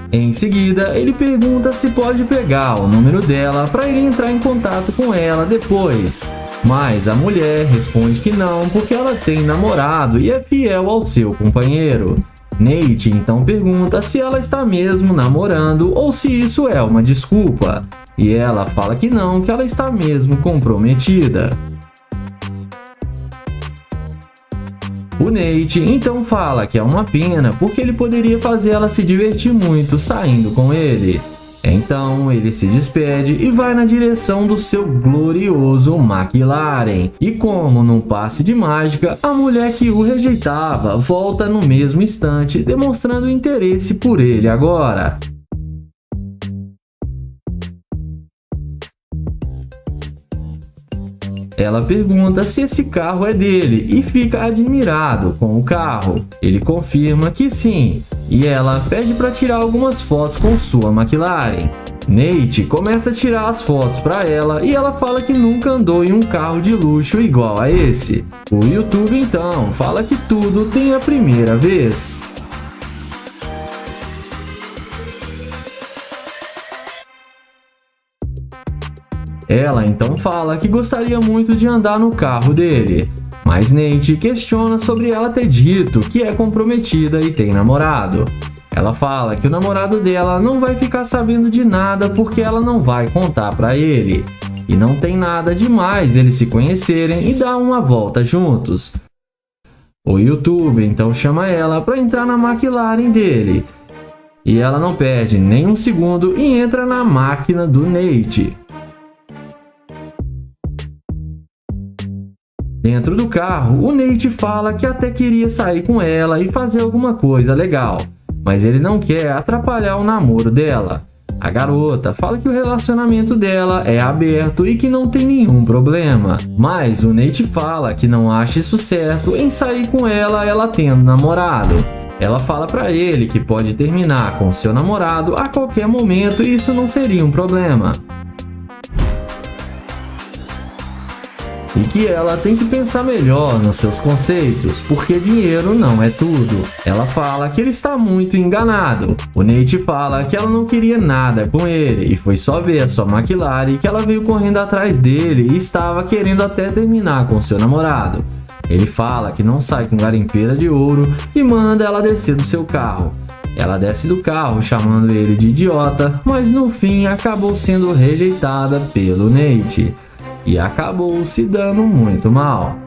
Em seguida, ele pergunta se pode pegar o número dela para ele entrar em contato com ela depois. Mas a mulher responde que não, porque ela tem namorado e é fiel ao seu companheiro. Nate então pergunta se ela está mesmo namorando ou se isso é uma desculpa. E ela fala que não, que ela está mesmo comprometida. O Nate então fala que é uma pena porque ele poderia fazer ela se divertir muito saindo com ele. Então ele se despede e vai na direção do seu glorioso McLaren. E como num passe de mágica, a mulher que o rejeitava volta no mesmo instante, demonstrando interesse por ele agora. Ela pergunta se esse carro é dele e fica admirado com o carro. Ele confirma que sim, e ela pede para tirar algumas fotos com sua McLaren. Nate começa a tirar as fotos para ela e ela fala que nunca andou em um carro de luxo igual a esse. O YouTube então fala que tudo tem a primeira vez. Ela então fala que gostaria muito de andar no carro dele, mas Nate questiona sobre ela ter dito que é comprometida e tem namorado. Ela fala que o namorado dela não vai ficar sabendo de nada porque ela não vai contar pra ele. E não tem nada demais eles se conhecerem e dar uma volta juntos. O YouTube então chama ela para entrar na McLaren dele. E ela não perde nem um segundo e entra na máquina do Nate. Dentro do carro, o Nate fala que até queria sair com ela e fazer alguma coisa legal, mas ele não quer atrapalhar o namoro dela. A garota fala que o relacionamento dela é aberto e que não tem nenhum problema, mas o Nate fala que não acha isso certo em sair com ela tendo namorado. Ela fala pra ele que pode terminar com seu namorado a qualquer momento e isso não seria um problema. e que ela tem que pensar melhor nos seus conceitos, porque dinheiro não é tudo. Ela fala que ele está muito enganado. O Nate fala que ela não queria nada com ele e foi só ver a sua McLaren que ela veio correndo atrás dele e estava querendo até terminar com seu namorado. Ele fala que não sai com garimpeira de ouro e manda ela descer do seu carro. Ela desce do carro chamando ele de idiota, mas no fim acabou sendo rejeitada pelo Nate e acabou se dando muito mal.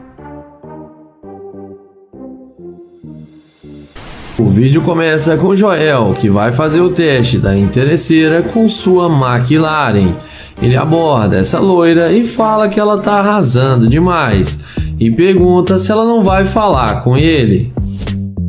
O vídeo começa com Joel, que vai fazer o teste da interesseira com sua McLaren. Ele aborda essa loira e fala que ela tá arrasando demais e pergunta se ela não vai falar com ele.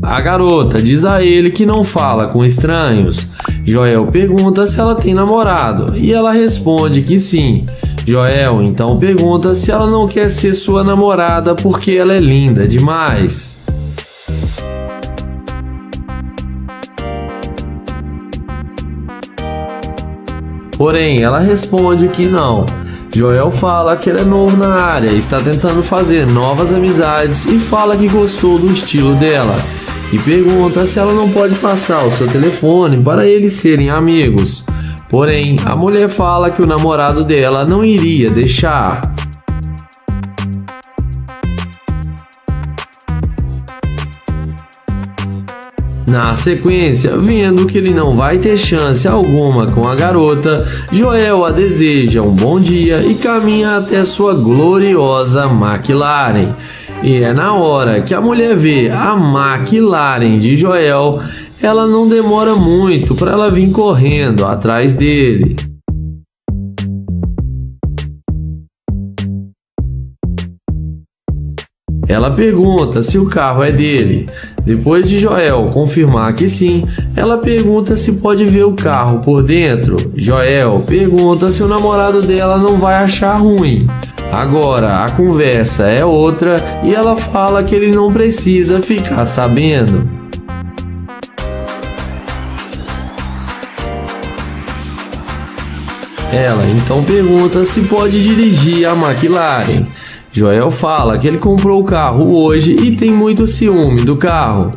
A garota diz a ele que não fala com estranhos. Joel pergunta se ela tem namorado e ela responde que sim. Joel então pergunta se ela não quer ser sua namorada porque ela é linda demais. Porém, ela responde que não. Joel fala que ele é novo na área, está tentando fazer novas amizades e fala que gostou do estilo dela. E pergunta se ela não pode passar o seu telefone para eles serem amigos. Porém, a mulher fala que o namorado dela não iria deixar. Na sequência, vendo que ele não vai ter chance alguma com a garota, Joel a deseja um bom dia e caminha até sua gloriosa McLaren. E é na hora que a mulher vê a McLaren de Joel, ela não demora muito para ela vir correndo atrás dele. Ela pergunta se o carro é dele. Depois de Joel confirmar que sim, ela pergunta se pode ver o carro por dentro. Joel pergunta se o namorado dela não vai achar ruim. Agora a conversa é outra e ela fala que ele não precisa ficar sabendo. Ela então pergunta se pode dirigir a McLaren. Joel fala que ele comprou o carro hoje e tem muito ciúme do carro.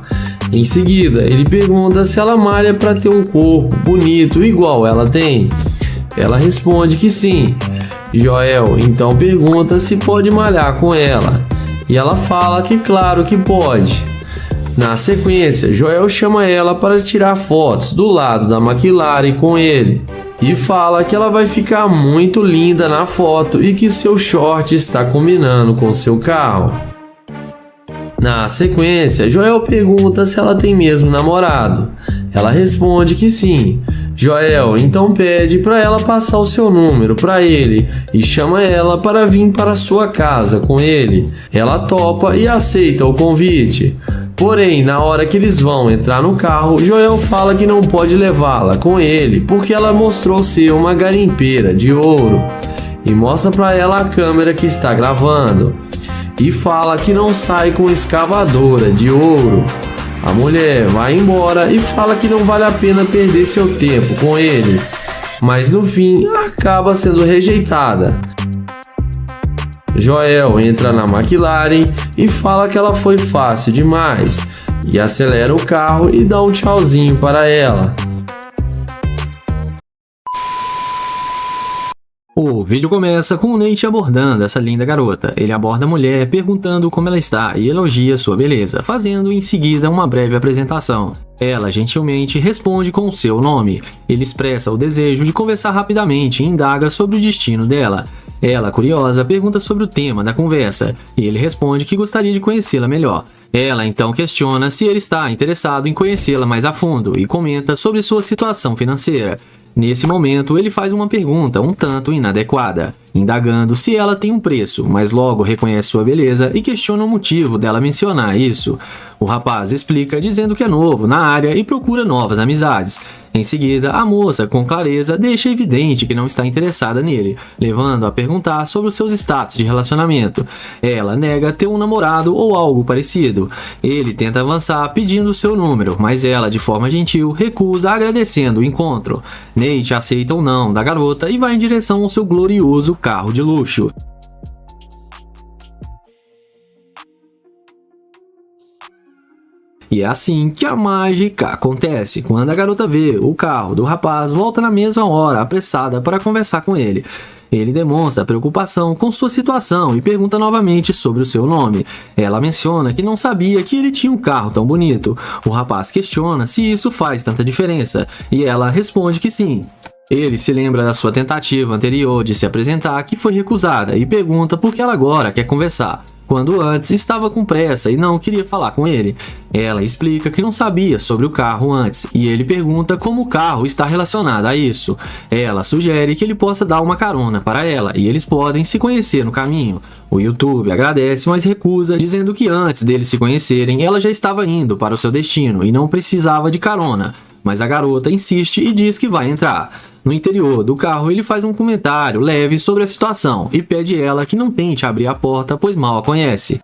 Em seguida, ele pergunta se ela malha para ter um corpo bonito igual ela tem. Ela responde que sim. Joel então pergunta se pode malhar com ela. E ela fala que claro que pode. Na sequência, Joel chama ela para tirar fotos do lado da McLaren com ele. E fala que ela vai ficar muito linda na foto e que seu short está combinando com seu carro. Na sequência, Joel pergunta se ela tem mesmo namorado. Ela responde que sim. Joel então pede para ela passar o seu número para ele e chama ela para vir para sua casa com ele. Ela topa e aceita o convite. Porém, na hora que eles vão entrar no carro, Joel fala que não pode levá-la com ele porque ela mostrou ser uma garimpeira de ouro e mostra para ela a câmera que está gravando e fala que não sai com escavadora de ouro. A mulher vai embora e fala que não vale a pena perder seu tempo com ele, mas no fim acaba sendo rejeitada. Joel entra na McLaren e fala que ela foi fácil demais e acelera o carro e dá um tchauzinho para ela. O vídeo começa com o Nate abordando essa linda garota. Ele aborda a mulher perguntando como ela está e elogia sua beleza, fazendo em seguida uma breve apresentação. Ela gentilmente responde com o seu nome. Ele expressa o desejo de conversar rapidamente e indaga sobre o destino dela. Ela, curiosa, pergunta sobre o tema da conversa e ele responde que gostaria de conhecê-la melhor. Ela então questiona se ele está interessado em conhecê-la mais a fundo e comenta sobre sua situação financeira. Nesse momento, ele faz uma pergunta um tanto inadequada, indagando se ela tem um preço, mas logo reconhece sua beleza e questiona o motivo dela mencionar isso. O rapaz explica dizendo que é novo na área e procura novas amizades. Em seguida, a moça, com clareza, deixa evidente que não está interessada nele, levando a perguntar sobre os seus status de relacionamento. Ela nega ter um namorado ou algo parecido. Ele tenta avançar pedindo o seu número, mas ela, de forma gentil, recusa agradecendo o encontro. Nate aceita o não da garota e vai em direção ao seu glorioso carro de luxo. E é assim que a mágica acontece. Quando a garota vê o carro do rapaz, volta na mesma hora, apressada, para conversar com ele. Ele demonstra preocupação com sua situação e pergunta novamente sobre o seu nome. Ela menciona que não sabia que ele tinha um carro tão bonito. O rapaz questiona se isso faz tanta diferença, e ela responde que sim. Ele se lembra da sua tentativa anterior de se apresentar, que foi recusada, e pergunta por que ela agora quer conversar, quando antes estava com pressa e não queria falar com ele. Ela explica que não sabia sobre o carro antes, e ele pergunta como o carro está relacionado a isso. Ela sugere que ele possa dar uma carona para ela, e eles podem se conhecer no caminho. O YouTube agradece, mas recusa, dizendo que antes deles se conhecerem, ela já estava indo para o seu destino e não precisava de carona. Mas a garota insiste e diz que vai entrar. No interior do carro, ele faz um comentário leve sobre a situação e pede ela que não tente abrir a porta, pois mal a conhece.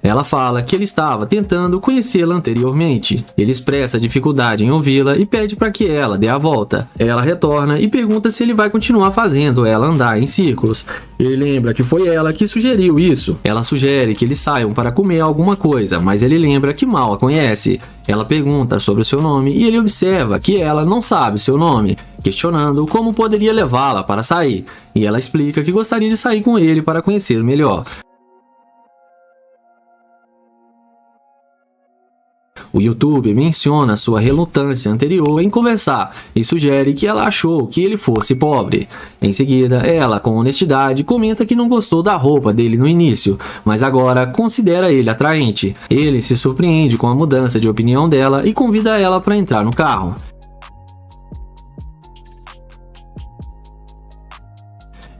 Ela fala que ele estava tentando conhecê-la anteriormente. Ele expressa dificuldade em ouvi-la e pede para que ela dê a volta. Ela retorna e pergunta se ele vai continuar fazendo ela andar em círculos. Ele lembra que foi ela que sugeriu isso. Ela sugere que eles saiam para comer alguma coisa, mas ele lembra que mal a conhece. Ela pergunta sobre o seu nome e ele observa que ela não sabe seu nome, questionando como poderia levá-la para sair. E ela explica que gostaria de sair com ele para conhecer melhor. O YouTube menciona sua relutância anterior em conversar e sugere que ela achou que ele fosse pobre. Em seguida, ela, com honestidade, comenta que não gostou da roupa dele no início, mas agora considera ele atraente. Ele se surpreende com a mudança de opinião dela e convida ela para entrar no carro.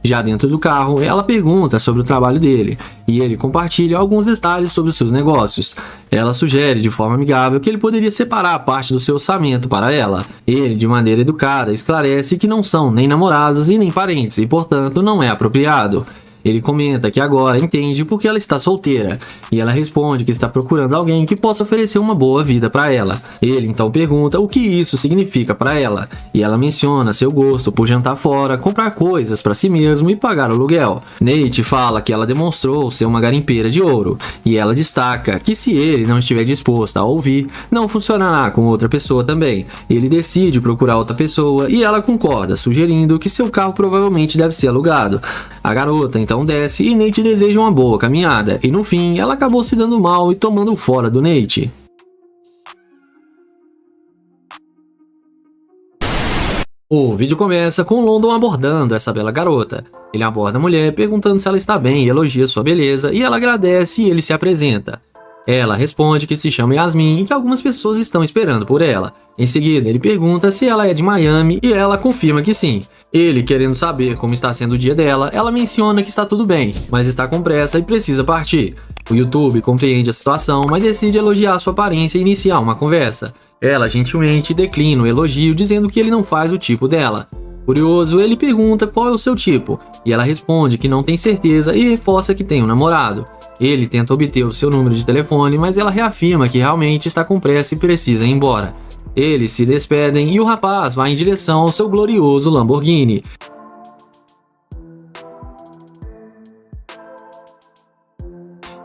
Já dentro do carro, ela pergunta sobre o trabalho dele, e ele compartilha alguns detalhes sobre os seus negócios. Ela sugere de forma amigável que ele poderia separar parte do seu orçamento para ela. Ele, de maneira educada, esclarece que não são nem namorados e nem parentes, e portanto não é apropriado. Ele comenta que agora entende porque ela está solteira, e ela responde que está procurando alguém que possa oferecer uma boa vida para ela. Ele então pergunta o que isso significa para ela, e ela menciona seu gosto por jantar fora, comprar coisas para si mesmo e pagar o aluguel. Nate fala que ela demonstrou ser uma garimpeira de ouro, e ela destaca que se ele não estiver disposto a ouvir, não funcionará com outra pessoa também. Ele decide procurar outra pessoa e ela concorda, sugerindo que seu carro provavelmente deve ser alugado. A garota então desce e Nate deseja uma boa caminhada, e no fim ela acabou se dando mal e tomando fora do Nate. O vídeo começa com London abordando essa bela garota. Ele aborda a mulher perguntando se ela está bem e elogia sua beleza, e ela agradece e ele se apresenta. Ela responde que se chama Yasmin e que algumas pessoas estão esperando por ela. Em seguida, ele pergunta se ela é de Miami e ela confirma que sim. Ele, querendo saber como está sendo o dia dela, ela menciona que está tudo bem, mas está com pressa e precisa partir. O YouTube compreende a situação, mas decide elogiar sua aparência e iniciar uma conversa. Ela gentilmente declina o elogio, dizendo que ele não faz o tipo dela. Curioso, ele pergunta qual é o seu tipo, e ela responde que não tem certeza e reforça que tem um namorado. Ele tenta obter o seu número de telefone, mas ela reafirma que realmente está com pressa e precisa ir embora. Eles se despedem e o rapaz vai em direção ao seu glorioso Lamborghini.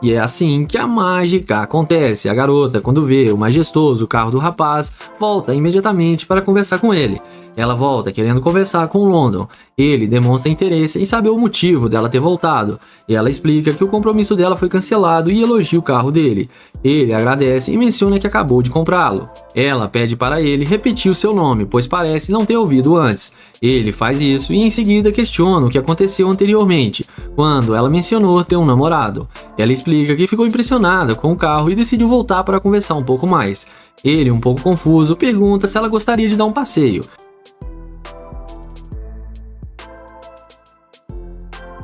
E é assim que a mágica acontece. A garota, quando vê o majestoso carro do rapaz, volta imediatamente para conversar com ele. Ela volta querendo conversar com London. Ele demonstra interesse em saber o motivo dela ter voltado. E ela explica que o compromisso dela foi cancelado e elogia o carro dele. Ele agradece e menciona que acabou de comprá-lo. Ela pede para ele repetir o seu nome, pois parece não ter ouvido antes. Ele faz isso e em seguida questiona o que aconteceu anteriormente, quando ela mencionou ter um namorado. Ela explica que ficou impressionada com o carro e decidiu voltar para conversar um pouco mais. Ele, um pouco confuso, pergunta se ela gostaria de dar um passeio.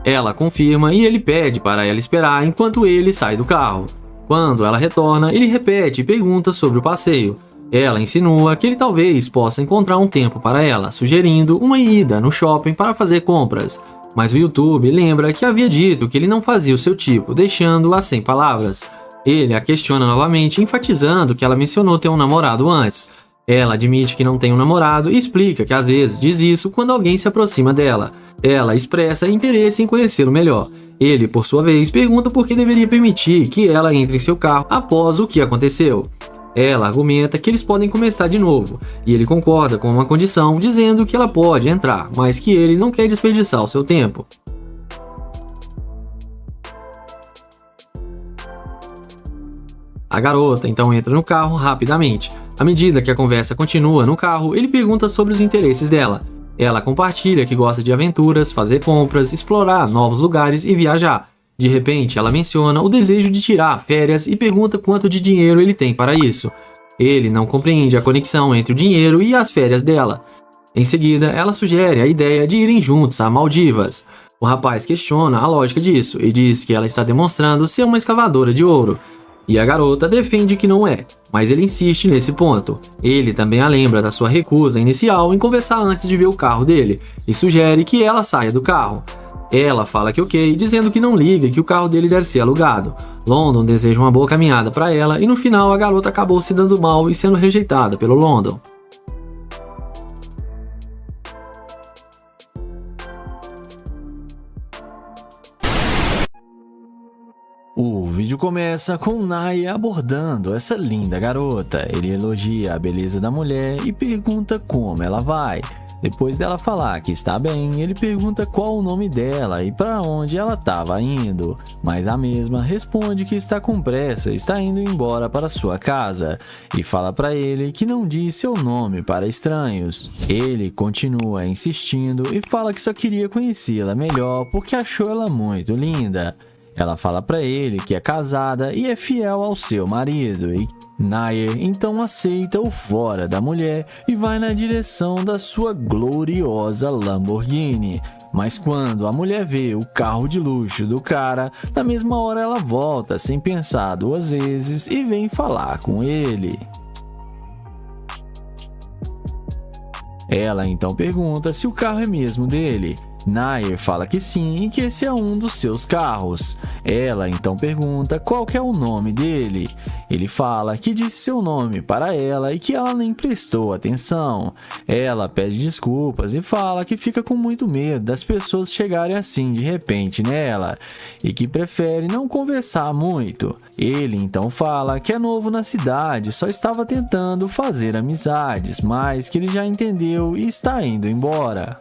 Ela confirma e ele pede para ela esperar enquanto ele sai do carro. Quando ela retorna, ele repete e pergunta sobre o passeio. Ela insinua que ele talvez possa encontrar um tempo para ela, sugerindo uma ida no shopping para fazer compras. Mas o YouTube lembra que havia dito que ele não fazia o seu tipo, deixando-a sem palavras. Ele a questiona novamente, enfatizando que ela mencionou ter um namorado antes. Ela admite que não tem um namorado e explica que às vezes diz isso quando alguém se aproxima dela. Ela expressa interesse em conhecê-lo melhor. Ele, por sua vez, pergunta por que deveria permitir que ela entre em seu carro após o que aconteceu. Ela argumenta que eles podem começar de novo, e ele concorda com uma condição dizendo que ela pode entrar, mas que ele não quer desperdiçar o seu tempo. A garota então entra no carro rapidamente. À medida que a conversa continua no carro, ele pergunta sobre os interesses dela. Ela compartilha que gosta de aventuras, fazer compras, explorar novos lugares e viajar. De repente, ela menciona o desejo de tirar férias e pergunta quanto de dinheiro ele tem para isso. Ele não compreende a conexão entre o dinheiro e as férias dela. Em seguida, ela sugere a ideia de irem juntos a Maldivas. O rapaz questiona a lógica disso e diz que ela está demonstrando ser uma escavadora de ouro. E a garota defende que não é, mas ele insiste nesse ponto. Ele também a lembra da sua recusa inicial em conversar antes de ver o carro dele e sugere que ela saia do carro. Ela fala que ok, dizendo que não liga e que o carro dele deve ser alugado. London deseja uma boa caminhada para ela e no final a garota acabou se dando mal e sendo rejeitada pelo London. O vídeo começa com Naya abordando essa linda garota. Ele elogia a beleza da mulher e pergunta como ela vai. Depois dela falar que está bem, ele pergunta qual o nome dela e para onde ela estava indo. Mas a mesma responde que está com pressa e está indo embora para sua casa. E fala para ele que não diz seu nome para estranhos. Ele continua insistindo e fala que só queria conhecê-la melhor porque achou ela muito linda. Ela fala para ele que é casada e é fiel ao seu marido e Nair então aceita o fora da mulher e vai na direção da sua gloriosa Lamborghini. Mas quando a mulher vê o carro de luxo do cara, na mesma hora ela volta sem pensar duas vezes e vem falar com ele. Ela então pergunta se o carro é mesmo dele. Nair fala que sim e que esse é um dos seus carros. Ela então pergunta qual que é o nome dele. Ele fala que disse seu nome para ela e que ela nem prestou atenção. Ela pede desculpas e fala que fica com muito medo das pessoas chegarem assim de repente nela e que prefere não conversar muito. Ele então fala que é novo na cidade, só estava tentando fazer amizades, mas que ele já entendeu e está indo embora.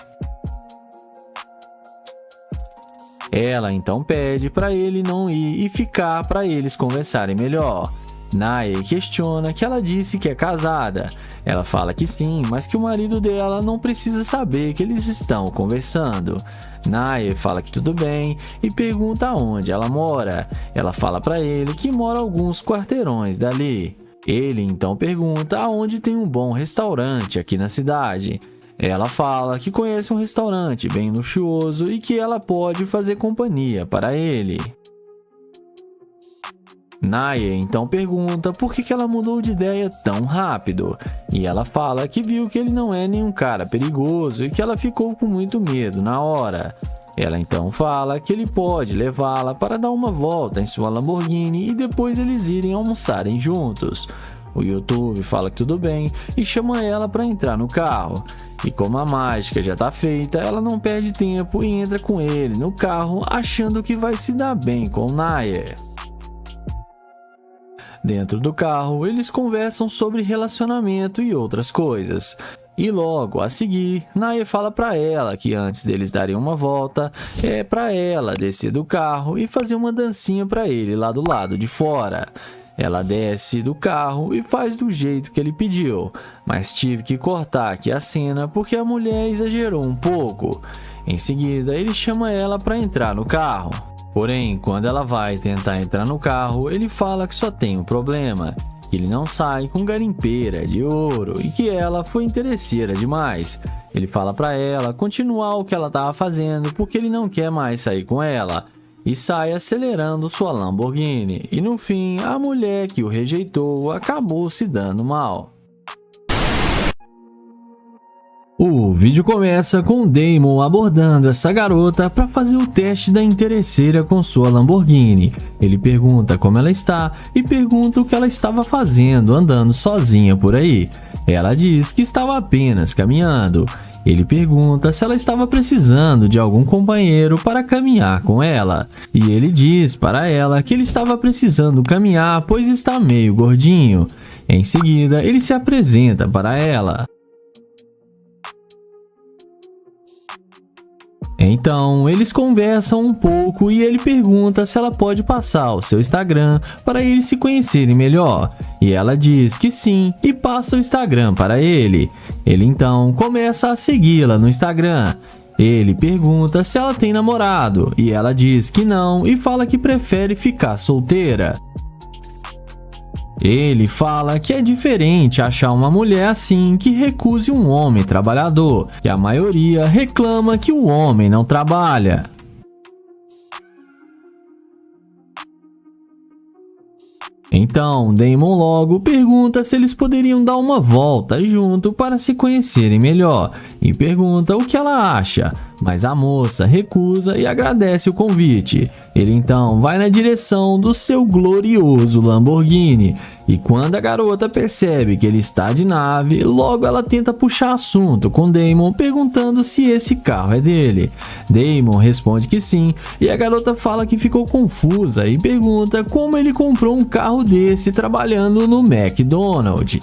Ela então pede para ele não ir e ficar para eles conversarem melhor. Nair questiona que ela disse que é casada. Ela fala que sim, mas que o marido dela não precisa saber que eles estão conversando. Nair fala que tudo bem e pergunta onde ela mora. Ela fala para ele que mora alguns quarteirões dali. Ele então pergunta aonde tem um bom restaurante aqui na cidade. Ela fala que conhece um restaurante bem luxuoso e que ela pode fazer companhia para ele. Nair então pergunta por que ela mudou de ideia tão rápido. E ela fala que viu que ele não é nenhum cara perigoso e que ela ficou com muito medo na hora. Ela então fala que ele pode levá-la para dar uma volta em sua Lamborghini e depois eles irem almoçarem juntos. O YouTube fala que tudo bem e chama ela para entrar no carro. E como a mágica já está feita, ela não perde tempo e entra com ele no carro achando que vai se dar bem com Nair. Dentro do carro, eles conversam sobre relacionamento e outras coisas. E logo a seguir, Nair fala para ela que antes deles darem uma volta, é para ela descer do carro e fazer uma dancinha para ele lá do lado de fora. Ela desce do carro e faz do jeito que ele pediu, mas tive que cortar aqui a cena porque a mulher exagerou um pouco. Em seguida, ele chama ela para entrar no carro. Porém, quando ela vai tentar entrar no carro, ele fala que só tem um problema, que ele não sai com garimpeira de ouro e que ela foi interesseira demais. Ele fala para ela continuar o que ela estava fazendo porque ele não quer mais sair com ela. E sai acelerando sua Lamborghini. E no fim, a mulher que o rejeitou acabou se dando mal. O vídeo começa com Damon abordando essa garota para fazer o teste da interesseira com sua Lamborghini. Ele pergunta como ela está e pergunta o que ela estava fazendo andando sozinha por aí. Ela diz que estava apenas caminhando. Ele pergunta se ela estava precisando de algum companheiro para caminhar com ela, e ele diz para ela que ele estava precisando caminhar pois está meio gordinho. Em seguida, ele se apresenta para ela. Então, eles conversam um pouco e ele pergunta se ela pode passar o seu Instagram para eles se conhecerem melhor. E ela diz que sim e passa o Instagram para ele. Ele então começa a segui-la no Instagram. Ele pergunta se ela tem namorado e ela diz que não e fala que prefere ficar solteira. Ele fala que é diferente achar uma mulher assim que recuse um homem trabalhador, que a maioria reclama que o homem não trabalha. Então, Damon logo pergunta se eles poderiam dar uma volta junto para se conhecerem melhor e pergunta o que ela acha, mas a moça recusa e agradece o convite. Ele então vai na direção do seu glorioso Lamborghini e quando a garota percebe que ele está de nave, logo ela tenta puxar assunto com Damon perguntando se esse carro é dele. Damon responde que sim e a garota fala que ficou confusa e pergunta como ele comprou um carro desse trabalhando no McDonald's.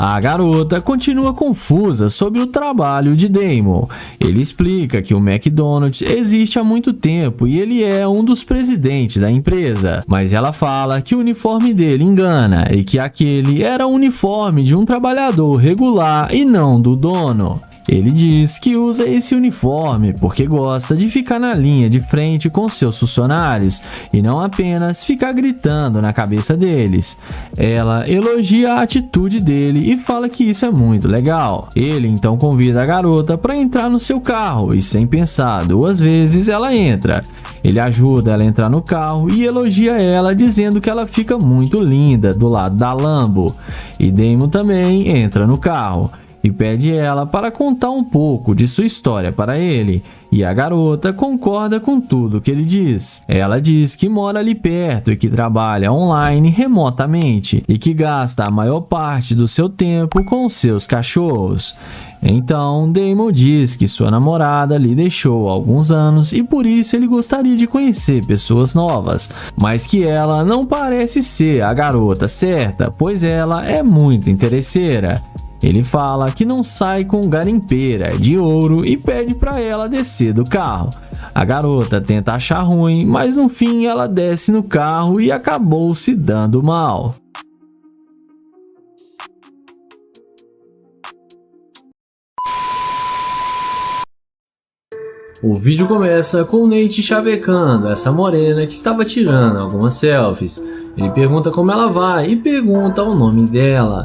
A garota continua confusa sobre o trabalho de Damon. Ele explica que o McDonald's existe há muito tempo e ele é um dos presidentes da empresa, mas ela fala que o uniforme dele engana e que aquele era o uniforme de um trabalhador regular e não do dono. Ele diz que usa esse uniforme porque gosta de ficar na linha de frente com seus funcionários e não apenas ficar gritando na cabeça deles. Ela elogia a atitude dele e fala que isso é muito legal. Ele então convida a garota para entrar no seu carro e sem pensar 2 vezes ela entra. Ele ajuda ela a entrar no carro e elogia ela dizendo que ela fica muito linda do lado da Lambo. E Damon também entra no carro e pede ela para contar um pouco de sua história para ele, e a garota concorda com tudo que ele diz. Ela diz que mora ali perto e que trabalha online remotamente e que gasta a maior parte do seu tempo com seus cachorros. Então, Damon diz que sua namorada lhe deixou há alguns anos e por isso ele gostaria de conhecer pessoas novas, mas que ela não parece ser a garota certa, pois ela é muito interesseira. Ele fala que não sai com garimpeira de ouro e pede para ela descer do carro. A garota tenta achar ruim, mas no fim ela desce no carro e acabou se dando mal. O vídeo começa com Nate chavecando essa morena que estava tirando algumas selfies. Ele pergunta como ela vai e pergunta o nome dela.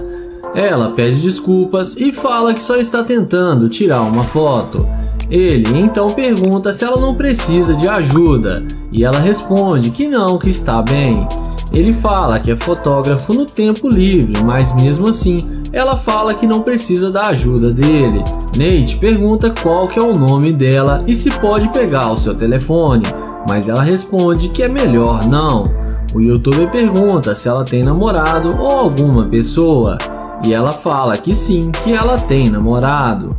Ela pede desculpas e fala que só está tentando tirar uma foto. Ele então pergunta se ela não precisa de ajuda e ela responde que não, que está bem. Ele fala que é fotógrafo no tempo livre, mas mesmo assim ela fala que não precisa da ajuda dele. Nate pergunta qual que é o nome dela e se pode pegar o seu telefone, mas ela responde que é melhor não. O youtuber pergunta se ela tem namorado ou alguma pessoa. E ela fala que sim, que ela tem namorado.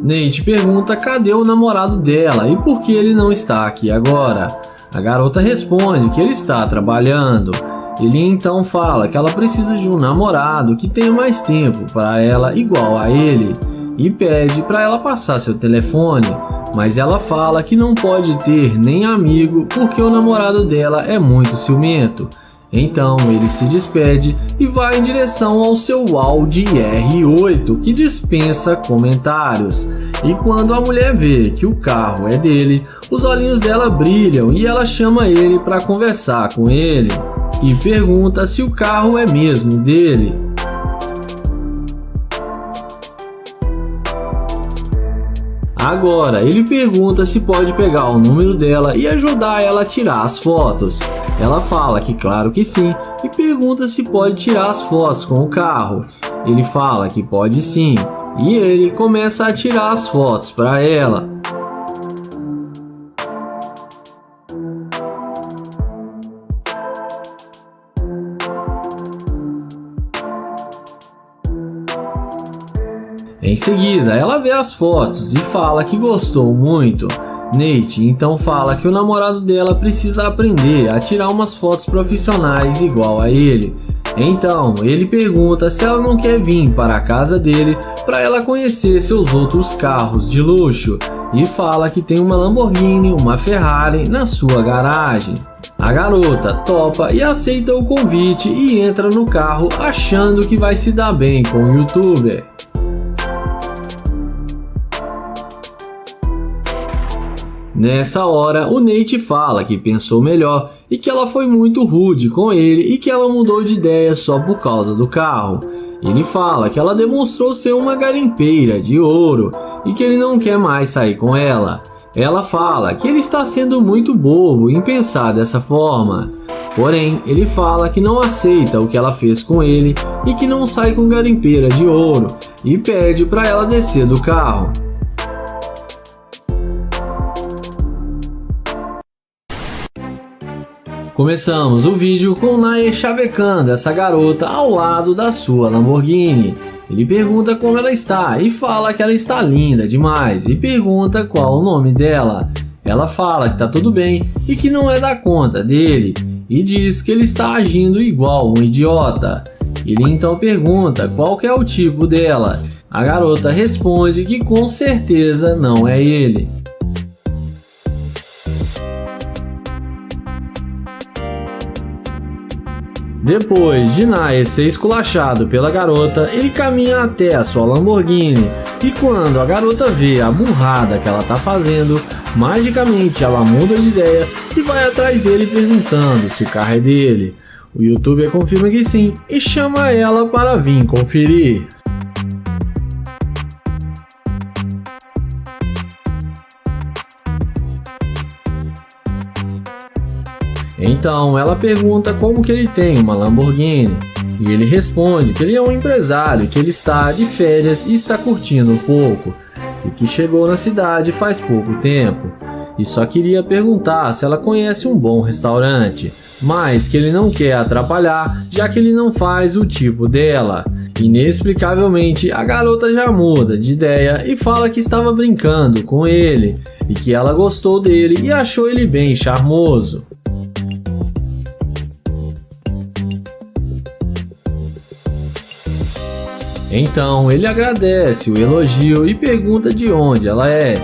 Nate pergunta cadê o namorado dela e por que ele não está aqui agora. A garota responde que ele está trabalhando. Ele então fala que ela precisa de um namorado que tenha mais tempo para ela igual a ele e pede para ela passar seu telefone, mas ela fala que não pode ter nem amigo porque o namorado dela é muito ciumento. Então ele se despede e vai em direção ao seu Audi R8 que dispensa comentários. E quando a mulher vê que o carro é dele, os olhinhos dela brilham e ela chama ele para conversar com ele e pergunta se o carro é mesmo dele. Agora ele pergunta se pode pegar o número dela e ajudar ela a tirar as fotos. Ela fala que claro que sim e pergunta se pode tirar as fotos com o carro. Ele fala que pode sim e ele começa a tirar as fotos para ela. Em seguida, ela vê as fotos e fala que gostou muito. Nate então fala que o namorado dela precisa aprender a tirar umas fotos profissionais igual a ele. Então, ele pergunta se ela não quer vir para a casa dele para ela conhecer seus outros carros de luxo e fala que tem uma Lamborghini, uma Ferrari na sua garagem. A garota topa e aceita o convite e entra no carro achando que vai se dar bem com o youtuber. Nessa hora, o Nate fala que pensou melhor e que ela foi muito rude com ele e que ela mudou de ideia só por causa do carro. Ele fala que ela demonstrou ser uma garimpeira de ouro e que ele não quer mais sair com ela. Ela fala que ele está sendo muito bobo em pensar dessa forma. Porém, ele fala que não aceita o que ela fez com ele e que não sai com garimpeira de ouro e pede para ela descer do carro. Começamos o vídeo com o Nae chavecando essa garota ao lado da sua Lamborghini. Ele pergunta como ela está e fala que ela está linda demais e pergunta qual o nome dela. Ela fala que tá tudo bem e que não é da conta dele e diz que ele está agindo igual um idiota. Ele então pergunta qual que é o tipo dela. A garota responde que com certeza não é ele. Depois de Nae ser esculachado pela garota, ele caminha até a sua Lamborghini e quando a garota vê a burrada que ela tá fazendo, magicamente ela muda de ideia e vai atrás dele perguntando se o carro é dele. O youtuber confirma que sim e chama ela para vir conferir. Então ela pergunta como que ele tem uma Lamborghini e ele responde que ele é um empresário, que ele está de férias e está curtindo um pouco e que chegou na cidade faz pouco tempo e só queria perguntar se ela conhece um bom restaurante, mas que ele não quer atrapalhar já que ele não faz o tipo dela. Inexplicavelmente a garota já muda de ideia e fala que estava brincando com ele e que ela gostou dele e achou ele bem charmoso. Então ele agradece o elogio e pergunta de onde ela é,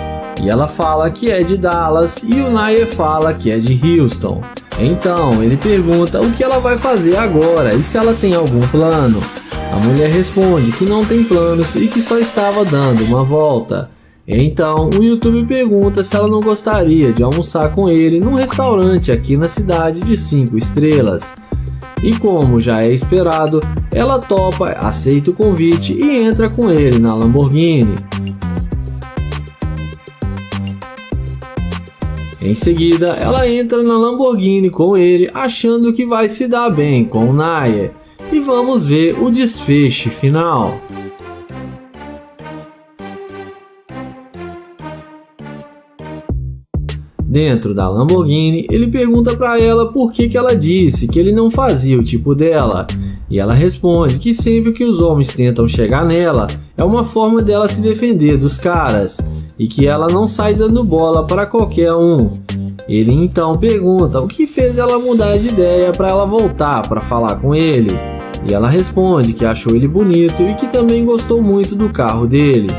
e ela fala que é de Dallas e o Nae fala que é de Houston. Então ele pergunta o que ela vai fazer agora e se ela tem algum plano. A mulher responde que não tem planos e que só estava dando uma volta. Então o YouTube pergunta se ela não gostaria de almoçar com ele num restaurante aqui na cidade de 5 estrelas. E como já é esperado, ela topa, aceita o convite e entra com ele na Lamborghini. Em seguida, ela entra na Lamborghini com ele, achando que vai se dar bem com o Nae. E vamos ver o desfecho final. Dentro da Lamborghini, ele pergunta para ela por que ela disse que ele não fazia o tipo dela. E ela responde que sempre que os homens tentam chegar nela, é uma forma dela se defender dos caras. E que ela não sai dando bola para qualquer um. Ele então pergunta o que fez ela mudar de ideia para ela voltar para falar com ele. E ela responde que achou ele bonito e que também gostou muito do carro dele.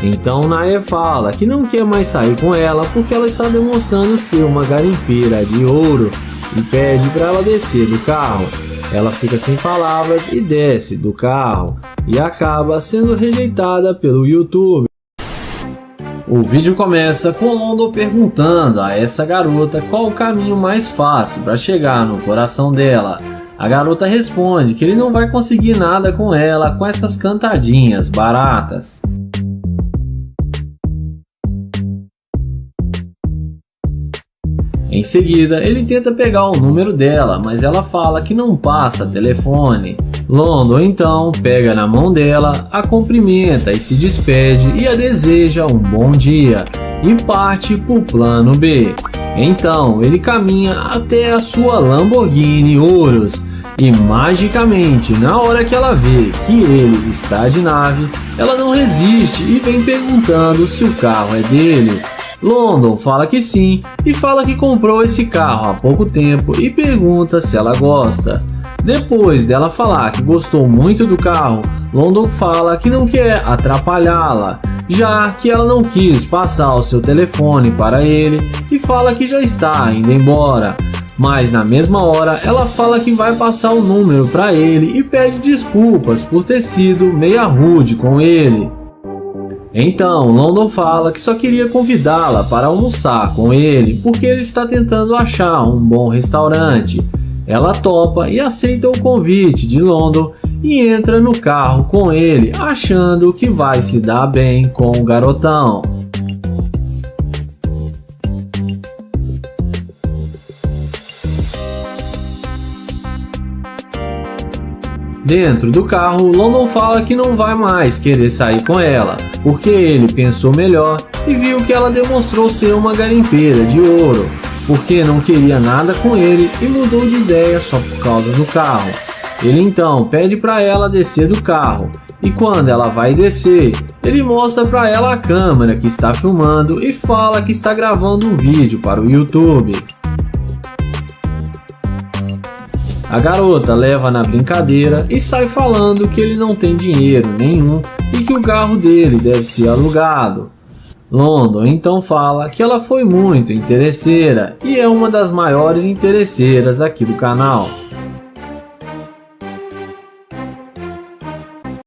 Então Nae fala que não quer mais sair com ela porque ela está demonstrando ser uma garimpeira de ouro e pede para ela descer do carro. Ela fica sem palavras e desce do carro e acaba sendo rejeitada pelo YouTube. O vídeo começa com Londo perguntando a essa garota qual o caminho mais fácil para chegar no coração dela. A garota responde que ele não vai conseguir nada com ela com essas cantadinhas baratas. Em seguida, ele tenta pegar o número dela, mas ela fala que não passa telefone. Londo então pega na mão dela, a cumprimenta e se despede e a deseja um bom dia e parte para o plano B. Então ele caminha até a sua Lamborghini Urus E magicamente, na hora que ela vê que ele está de nave, ela não resiste e vem perguntando se o carro é dele. London fala que sim e fala que comprou esse carro há pouco tempo e pergunta se ela gosta. Depois dela falar que gostou muito do carro, London fala que não quer atrapalhá-la, já que ela não quis passar o seu telefone para ele e fala que já está indo embora. Mas na mesma hora ela fala que vai passar o número para ele e pede desculpas por ter sido meia rude com ele. Então London fala que só queria convidá-la para almoçar com ele porque ele está tentando achar um bom restaurante. Ela topa e aceita o convite de London e entra no carro com ele, achando que vai se dar bem com o garotão. Dentro do carro, London fala que não vai mais querer sair com ela, porque ele pensou melhor e viu que ela demonstrou ser uma garimpeira de ouro, porque não queria nada com ele e mudou de ideia só por causa do carro. Ele então pede para ela descer do carro, e quando ela vai descer, ele mostra para ela a câmera que está filmando e fala que está gravando um vídeo para o YouTube. A garota leva na brincadeira e sai falando que ele não tem dinheiro nenhum e que o carro dele deve ser alugado. London então fala que ela foi muito interesseira e é uma das maiores interesseiras aqui do canal.